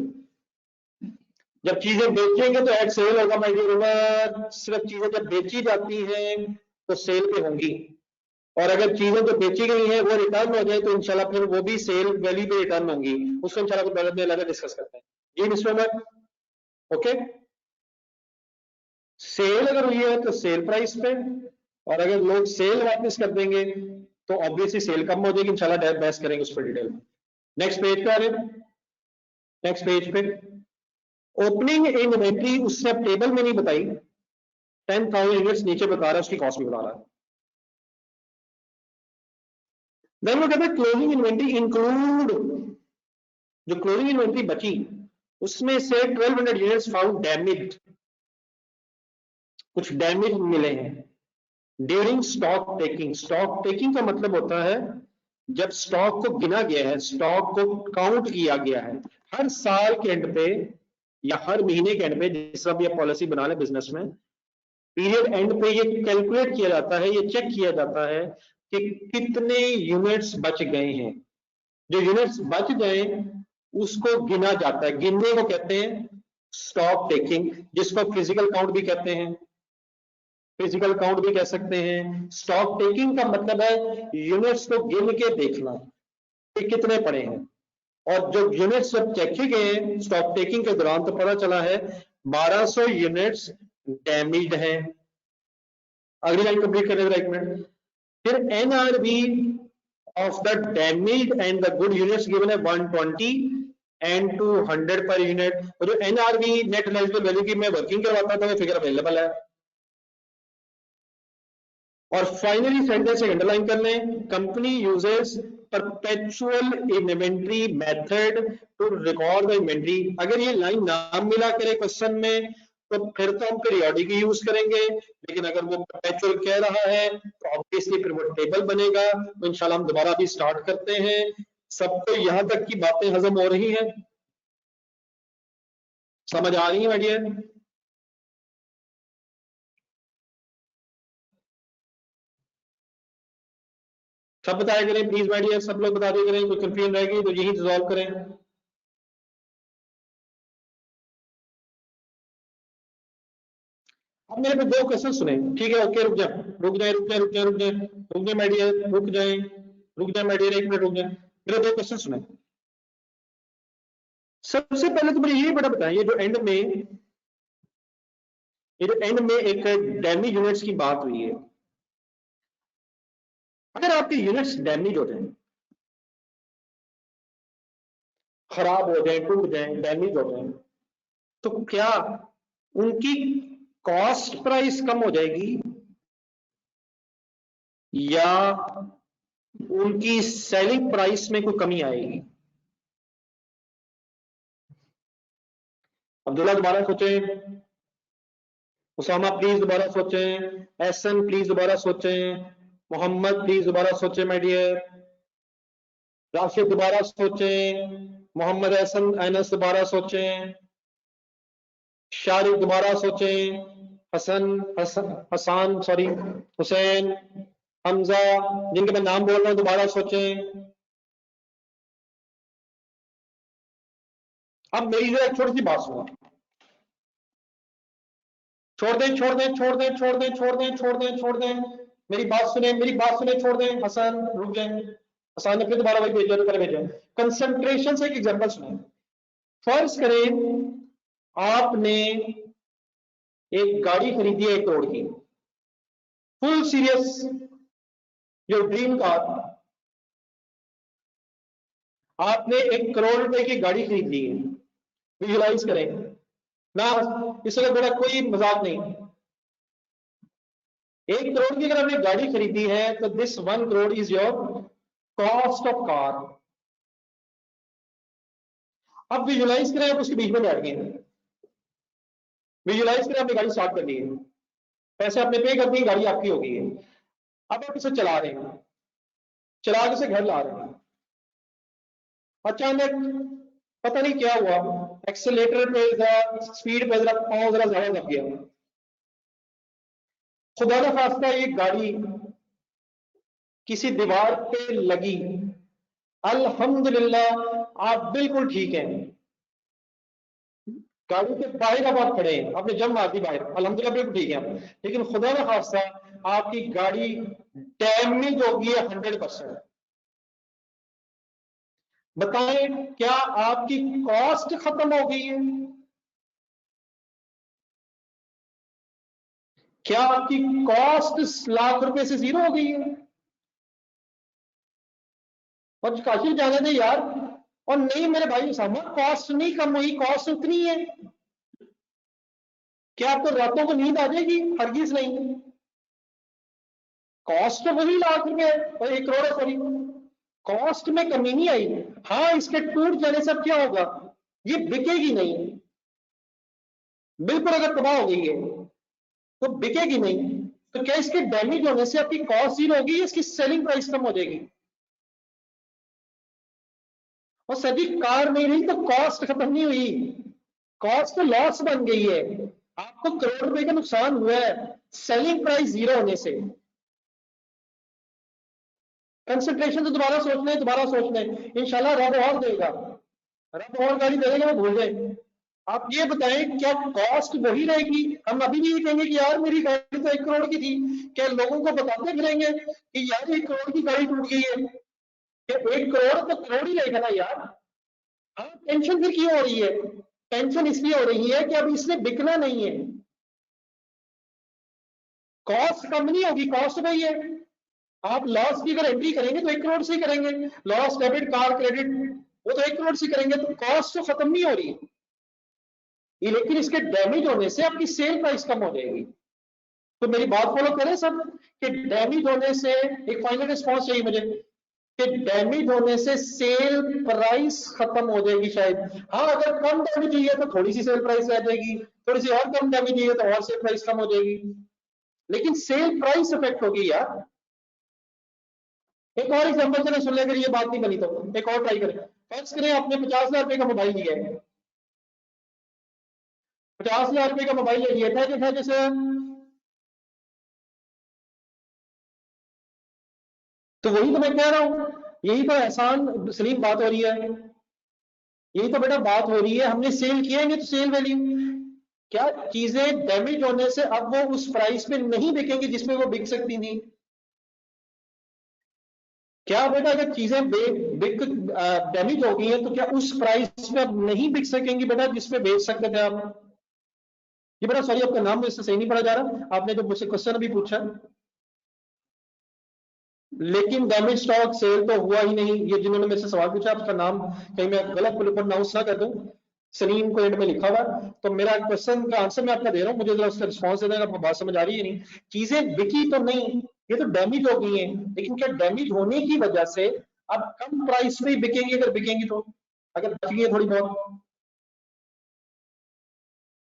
जब चीजें बेचेंगे तो एट सेल होगा माय डियर व्यूअर, सिर्फ चीजें जब बेची जाती हैं तो सेल पे होंगी। और अगर चीजें जो बेची गई हैं वो रिटर्न हो जाए तो इंशाल्लाह फिर वो भी सेल वैल्यू पे रिटर्न होंगी, उसको इंशाल्लाह बाद में अलग डिस्कस करते हैं। जी मिस्टर उमर, ओके। सेल अगर हुई है तो सेल प्राइस पे, और अगर लोग सेल वापस कर देंगे तो ऑब्वियसली सेल कम हो जाएगी, इंशाल्लाह बहस करेंगे उस पर डिटेल में। नेक्स्ट पेज पे आ रहे, नेक्स्ट पेज पे ओपनिंग इन्वेंट्री उसने अब टेबल में नहीं बताई, 10,000 यूनिट्स नीचे बता रहा है, उसकी कॉस्ट भी बता रहा है। देन वो कहता है क्लोजिंग इन्वेंट्री इंक्लूड जो क्लोजिंग इन्वेंट्री बची उसमें से 1200 यूनिट्स फाउंड डैमेज्ड, कुछ डैमेज मिले हैं during stock taking. Stock taking का मतलब होता है जब स्टॉक को गिना गया है, स्टॉक को काउंट किया गया है, हर साल के एंड पे या हर महीने के एंड पे, जिस तरह भी आप पॉलिसी बना ले बिजनेस में, पीरियड एंड पे ये कैलकुलेट किया जाता है, ये चेक किया जाता है कि कितने यूनिट्स बच गए हैं। जो यूनिट्स बच गए उसको गिना जाता है, गिनने को कहते हैं स्टॉक टेकिंग, जिसको फिजिकल काउंट भी कहते हैं, फिजिकल काउंट भी कह सकते हैं। स्टॉक टेकिंग का मतलब है यूनिट्स को गिन के देखना कि कितने पड़े हैं, और जो यूनिट्स जब चेके गए स्टॉक टेकिंग के दौरान तो पता चला है 1200 यूनिट्स डैमेज्ड हैं। अगली लाइन कंप्लीट करने दो एक मिनट। फिर NRV of the damaged and the good units given है 120 एंड 200 पर यूनिट। और जो एनआरवी नेट रियलाइजेबल वैल्यू की मैं वर्किंग करवाता था वो फिगर अवेलेबल है। और फाइनली सेंटेंस से अंडरलाइन कर लें, company uses perpetual inventory method to record the inventory. अगर ये लाइन ना मिला करे क्वेश्चन में तो फिर तो हम पीरियोडिक यूज करेंगे, लेकिन अगर वो परपेचुअल कह रहा है तो ऑब्वियसली फिर वो टेबल बनेगा। तो इंशाल्लाह हम दोबारा भी स्टार्ट करते हैं। सबको यहां तक की बातें हजम हो रही हैं, समझ आ रही है माय डियर? सब बताया करें प्लीज माय डियर, सब लोग बता दिया करें, कोई कंफ्यूजन रहेगी तो यही रिजॉल्व करें। अब मेरे पे 2 क्वेश्चन सुने, ठीक है? ओके, रुक जाए रुक जाए रुक जाए रुक जाए रुक जाए रुक जाए माय डियर, रुक जाए माय डियर, 1 मिनट रुक जाए। मेरे 2 क्वेश्चन सुने। सबसे पहले तो मुझे ये बड़ा बताएं, ये जो एंड में एक डैमेज यूनिट्स की बात हुई है, अगर आपके यूनिट्स डैमेज हो जाए, खराब हो जाए, टूट जाए, डैमेज हो जाए, तो क्या उनकी कॉस्ट प्राइस कम हो जाएगी या उनकी सेलिंग प्राइस में कोई कमी आएगी? अब्दुल्ला दोबारा सोचें, उसामा प्लीज दोबारा सोचें, एहसन प्लीज दोबारा सोचें, मोहम्मद प्लीज दोबारा सोचें माय डियर, राशिद दोबारा सोचें, मोहम्मद एहसन अनस दोबारा सोचें, शारिक दोबारा सोचें, हसान सॉरी, हुसैन, हमजा, जिनके मैं नाम बोल रहा हूं दोबारा सोचें। अब मेरी जो एक छोटी सी बात सुनो, छोड़ दें छोड़ दें छोड़ दें छोड़ दें छोड़ दें छोड़ दें छोड़ दें, मेरी बात सुने, मेरी बात सुने, छोड़ दें। हसन रुक जाए, हसन ने फिर दोबारा वही भेजा, कर भेजा। कंसंट्रेशन से एक एग्जांपल सुने। फर्ज करें आपने एक गाड़ी खरीदी है 1 करोड़ की, full serious, your dream car. आपने 1 करोड़ रुपए की गाड़ी खरीद ली है, विजुलाइज करें ना, इससे बड़ा कोई मजाक नहीं। 1 करोड़ की अगर आपने गाड़ी खरीदी है तो this 1 crore is your cost of car. अब विजुलाइज करें, आप उसके बीच में बैठ गए, विजुलाइज करें आपने गाड़ी स्टार्ट कर ली है, पैसे आपने पे कर दिए, गाड़ी आपकी हो गई है। अब आप इसे चला रहे हैं, चला के इसे घर ला रहे हैं, अचानक पता नहीं क्या हुआ, एक्सेलेटर पे जरा स्पीड पे जरा पांव जरा ज्यादा लग गया, खुदा न खास्ता ये गाड़ी किसी दीवार पे लगी, अल्हम्दुलिल्लाह आप बिल्कुल ठीक हैं, गाड़ी के बाहर अब आप खड़े हैं, आपने जम मार दी बाहर, अल्हम्दुलिल्लाह बिल्कुल ठीक है आप, लेकिन खुदा न खास्ता आपकी गाड़ी डैमेज होगी 100%। बताएं क्या आपकी कॉस्ट खत्म हो गई है? क्या आपकी कॉस्ट ₹1,00,000 से 0 हो गई है? और काशिफ जाने दे यार, और नहीं मेरे भाई उसामा, कॉस्ट नहीं कम हुई, कॉस्ट उतनी है। क्या आपको रातों को नींद आ जाएगी? हरगिज नहीं, कॉस्ट तो वही ₹1,00,000 है, 1 करोड़ है सॉरी, कॉस्ट में कमी नहीं आई। हाँ, इसके टूट जाने से अब क्या होगा, ये बिकेगी नहीं, बिल्कुल अगर तबाह हो गई है तो बिकेगी नहीं। तो क्या इसके डैमेज होने से आपकी कॉस्ट जीरो होगी, इसकी सेलिंग प्राइस कम हो जाएगी? और सभी कार नहीं रही तो कॉस्ट खत्म नहीं हुई, कॉस्ट तो लॉस बन गई है। आपको करोड़ रुपए का नुकसान हुआ है सेलिंग प्राइस जीरो होने से। कंसंट्रेशन तो दोबारा सोचना है, दोबारा सोचना है, इंशाल्लाह रब और देगा, रब और गाड़ी दे देगा, वो भूल जाए। आप ये बताएं क्या कॉस्ट वही रहेगी? हम अभी भी ये कहेंगे कि यार मेरी गाड़ी तो 1 करोड़ की थी, क्या लोगों को बताते फिरेंगे कि यार 1 करोड़ की गाड़ी टूट गई है? क्या 1 करोड़ तो करोड़ ही रहेगा ना यार। हाँ, टेंशन फिर क्यों हो रही है? टेंशन इसलिए हो रही है कि अब इसने बिकना नहीं है, कॉस्ट कम नहीं होगी, कॉस्ट वही है। आप लॉस की अगर एंट्री करेंगे तो 1 करोड़ से ही करेंगे, लॉस डेबिट कार क्रेडिट वो तो 1 करोड़ से करेंगे, तो कॉस्ट तो खत्म नहीं हो रही ये, लेकिन इसके डैमेज होने से आपकी सेल प्राइस कम हो जाएगी। तो मेरी बात फॉलो करें सब, कि डैमेज होने से एक फाइनल रिस्पॉन्स चाहिए मुझे, कि डैमेज होने से सेल प्राइस खत्म हो जाएगी शायद। हाँ, अगर कम डैमेज हुई है तो थोड़ी सी सेल प्राइस रह जाएगी, थोड़ी सी और कम डैमेज हुई है तो और सेल प्राइस कम हो जाएगी, लेकिन सेल प्राइस इफेक्ट होगी यार। एक और एग्जांपल से सुन ले, अगर ये बात नहीं बनी तो एक और ट्राई करें। फर्ज करें आपने 50,000 रुपए का मोबाइल लिया है, 50,000 रुपए का मोबाइल ले लिया था जैसे, तो वही तो मैं कह रहा हूं, यही तो एहसान सलीम बात हो रही है, यही तो बेटा बात हो रही है। हमने सेल किया है तो सेल वैल्यू, क्या चीजें डैमेज होने से अब वो उस प्राइस पे नहीं बिकेंगी जिसमें वो बिक सकती थी? क्या बेटा अगर चीजें बिक डैमेज हो गई हैं तो क्या उस प्राइस पे अब नहीं बिक सकेंगी बेटा जिसपे बेच सकते थे आप? ये बेटा सॉरी, आपका नाम मुझसे सही नहीं पढ़ा जा रहा, आपने जो मुझसे क्वेश्चन अभी पूछा, लेकिन डैमेज स्टॉक सेल तो हुआ ही नहीं। ये जिन्होंने मेरे से सवाल पूछा, आपका नाम कहीं मैं गलत प्रोनाउंस ना कर दूं, सलीम को एंड में लिखा हुआ, तो मेरा क्वेश्चन का आंसर मैं आपका दे रहा हूं, मुझे जरा उसका रिस्पॉन्स देना, आपको बात समझ आ रही है नहीं? चीजें बिकी तो नहीं, ये तो डैमेज हो गई है, लेकिन क्या डैमेज होने की वजह से अब कम प्राइस में बिकेंगी? अगर बिकेंगी तो, अगर बच गई है थोड़ी बहुत।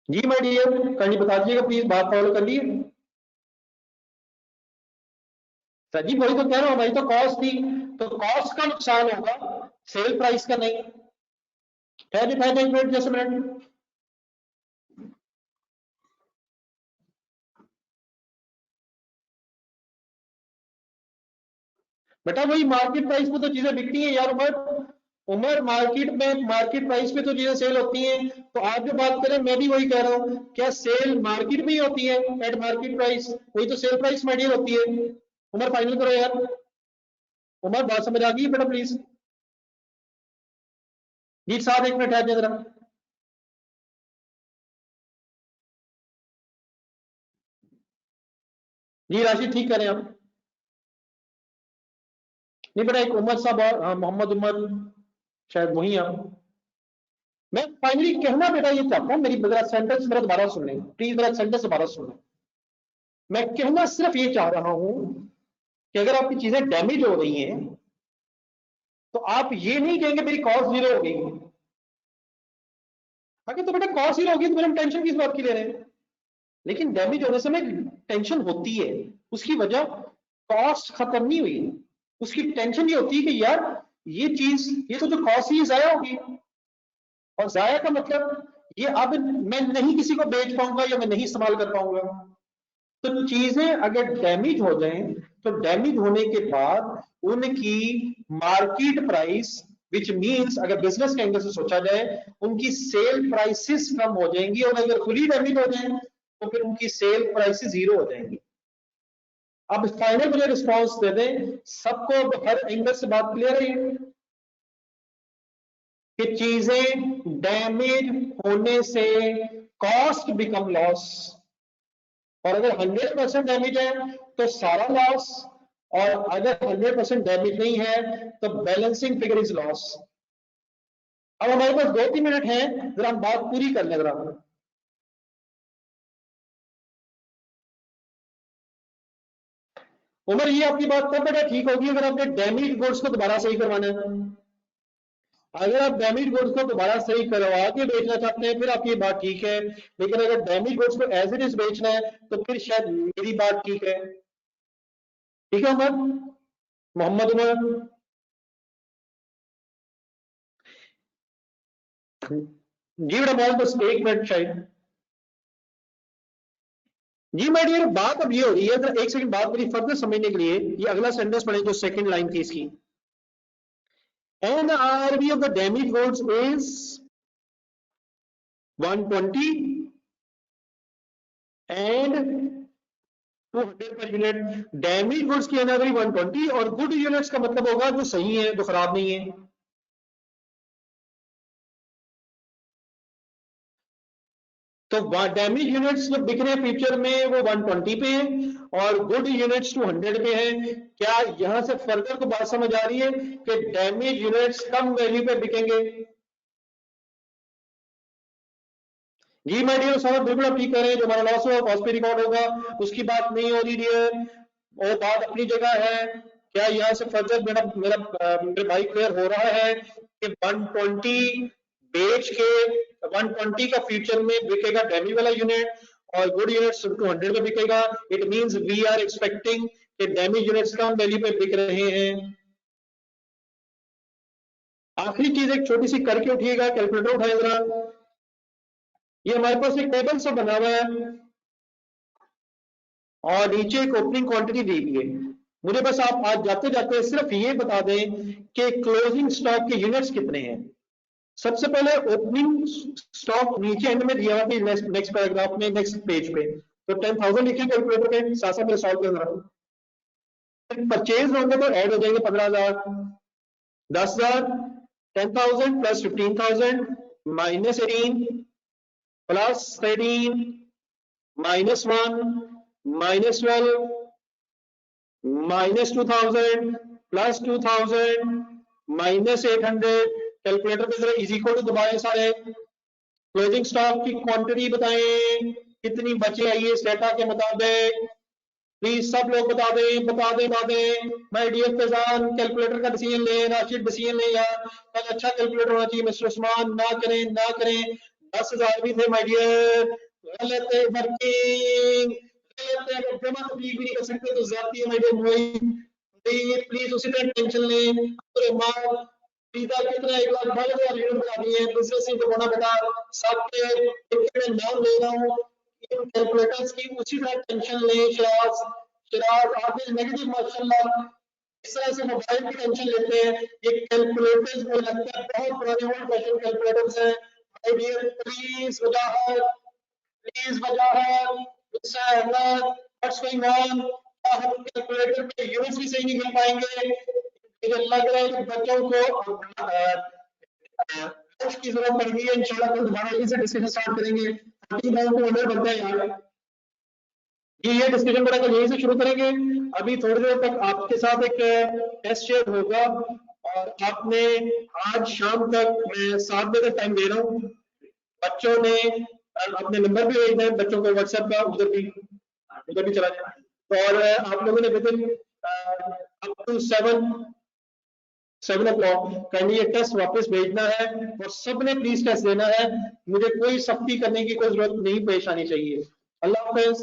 जी माय डियर, कहीं बता दीजिएगा प्लीज, बात फॉलो कर लिए सर जी? वही तो कह रहा हूँ भाई, तो कॉस्ट थी, तो कॉस्ट का नुकसान होगा, सेल प्राइस का नहीं। ठहरिए ठहरिए एक मिनट, जैसे मिनट, बेटा वही मार्केट प्राइस पे तो चीजें बिकती हैं यार उमर, उमर मार्केट में मार्केट प्राइस पे तो चीजें सेल होती हैं। तो आप जो बात करें मैं भी वही कह रहा हूँ, क्या सेल मार्केट में ही होती है एट मार्केट प्राइस? वही तो सेल प्राइस माइडियल होती है। उमर फाइनल करो यार, उमर बात समझ आ गई बेटा प्लीज? जी साहब एक मिनट ठहर जरा। जी राशिद ठीक करें आप, नहीं बेटा एक उमर साहब और, हाँ मोहम्मद उमर, शायद वही आप। मैं फाइनली कहना बेटा ये चाहता हूँ, मेरी मेरा सेंटेंस मेरा दोबारा सुन लें प्लीज, मेरा सेंटेंस दोबारा सुन लें। मैं कहना सिर्फ ये चाह रहा हूं कि अगर आपकी चीजें डैमेज हो रही हैं तो आप ये नहीं कहेंगे मेरी कॉस्ट जीरो हो गई। अगर तो बेटा कॉस्ट जीरो होगी तो फिर हम टेंशन किस बात की ले रहे हैं? लेकिन डैमेज होने से हमें टेंशन होती है, उसकी वजह कॉस्ट खत्म नहीं हुई, उसकी टेंशन ये होती है कि यार ये चीज, ये तो जो कॉस्ट ही जाया होगी, और जाया का मतलब ये अब मैं नहीं किसी को बेच पाऊंगा या मैं नहीं इस्तेमाल कर पाऊंगा। तो चीजें अगर डैमेज हो जाएं तो डैमेज होने के बाद उनकी मार्केट प्राइस, विच मींस अगर बिजनेस के एंगल से सोचा जाए, उनकी सेल प्राइसेस कम हो जाएंगी, और अगर फुली डैमेज हो जाए तो फिर उनकी सेल प्राइसेस जीरो हो जाएंगी। अब फाइनल मुझे रिस्पॉन्स दे दें, सबको हर एंगल से बात क्लियर है कि चीजें डैमेज होने से कॉस्ट बिकम लॉस, और अगर 100% डैमेज है तो सारा लॉस, और अगर 100% डैमेज नहीं है तो बैलेंसिंग फिगर इज लॉस। अब हमारे पास 2-3 मिनट है, जरा हम बात पूरी कर लें जरा। उमर ये आपकी बात तब बेटा ठीक होगी अगर आपने डैमेज गुड्स को दोबारा सही करवाना है। अगर आप डैमेज गुड्स को दोबारा सही करवा के बेचना चाहते हैं फिर आपकी बात ठीक है, लेकिन अगर डैमेज गुड्स को एज इट इज बेचना है तो फिर शायद मेरी बात ठीक है। ठीक है उमर, मोहम्मद उमर। जी बेटा बहुत, बस 1 मिनट शायद। जी माय डियर, बात अब ये हो रही है, अगर 1 सेकंड बात मेरी फर्दर समझने के लिए, ये अगला सेंटेंस पढ़े जो सेकंड लाइन थी इसकी। And RV of the damage goods is 120 and 200 पर यूनिट। डैमेज गुड्स की एनआरवी 120 और गुड यूनिट्स का मतलब होगा जो सही है, जो खराब नहीं है। तो डैमेज यूनिट्स जो बिक रहे हैं फ्यूचर में वो 120 पे है और गुड यूनिट्स 200 पे है। क्या यहां से फर्दर को बात समझ आ रही है कि डैमेज यूनिट्स कम वैल्यू पे बिकेंगे? जी माय डियर साहब, बिल्कुल आप ठीक कह रहे हैं, जो हमारा लॉस होगा कॉस्ट पे रिकॉर्ड होगा, उसकी बात नहीं हो रही डियर, वो बात अपनी जगह है। क्या यहाँ से फर्दर मेरा मेरा भाई क्लियर हो रहा है कि 120 बेच के 120 का फ्यूचर में बिकेगा डैमेज वाला यूनिट और गुड यूनिट्स 200 में बिकेगा। It means we are expecting कि डैमेज यूनिट्स कम वैल्यू पे बिक रहे हैं। आखिरी चीज एक छोटी सी करके उठिएगा, कैलकुलेटर उठाए जरा। ये हमारे पास एक टेबल सा बना हुआ है और नीचे एक ओपनिंग क्वांटिटी दी हुई है। मुझे बस आप आज जाते जाते सिर्फ ये बता दें कि क्लोजिंग स्टॉक के यूनिट्स कितने हैं। सबसे पहले ओपनिंग स्टॉक नीचे एंड में दिया हुआ है नेक्स्ट पैराग्राफ में, नेक्स्ट पेज पे। तो 10,000 लिखिए कैलकुलेटर पे, साथ साथ मेरे सॉल्व कर रहा हूं। परचेज होंगे तो ऐड हो जाएंगे 15,000, 10,000, 10,000 plus 15,000 minus 18 plus 13 minus 1 minus 12 minus 2,000 plus 2,000 minus 800। Calculator पे जरा इज इक्वल टू दबाएं सारे। क्लोजिंग स्टॉक की क्वांटिटी बताएं कितनी बचे आई है स्टेटा के मुताबिक। प्लीज सब लोग बता दें बता दें बता दें। माय डियर फैजान कैलकुलेटर का डिसीजन ले, राशिद डिसीजन ले यार, कल अच्छा कैलकुलेटर होना चाहिए। मिस्टर उस्मान ना करें ना करें, 10,000 भी थे माय डियर। गलत है वर्किंग, गलत है, जमा तबलीग भी नहीं कर सकते तो ज्यादती है माय डियर मोइन। प्लीज उसी तरह टेंशन लें। सीधा कितना 1,12,000 यूनिट बना दिए, बिजनेस को होना बेटा सबके मैं नाम ले रहा हूँ। इन कैलकुलेटर्स की उसी तरह टेंशन ले। शिराज शिराज आप नेगेटिव माशाल्लाह, इस तरह से मोबाइल की टेंशन लेते हैं। ये कैलकुलेटर्स मुझे लगता है बहुत पुराने ओल्ड फैशन कैलकुलेटर्स हैं। My dear please Wajahat, please Wajahat, what's going on? क्या हम कैलकुलेटर के यूनिट्स भी सही नहीं कर पाएंगे? मुझे लग रहा है कि बच्चों को लंच की जरूरत पड़ेगी। इंशाल्लाह कल दोबारा इसे डिस्कशन स्टार्ट करेंगे। 30,000 को ऑर्डर बनता है यार। ये डिस्कशन बड़ा कल यहीं से शुरू करेंगे। अभी थोड़ी देर तक आपके साथ एक टेस्ट शेयर होगा और आपने आज शाम तक, मैं 7 बजे तक टाइम दे रहा हूँ, बच्चों ने अपने नंबर भी भेजना है बच्चों को व्हाट्सएप का, उधर भी चला जाए। तो और आप लोगों ने within up to 7 o'clock kindly ये टेस्ट वापस भेजना है और सबने प्लीज टेस्ट देना है। मुझे कोई सख्ती करने की कोई जरूरत नहीं पेश आनी चाहिए। अल्लाह हाफिज।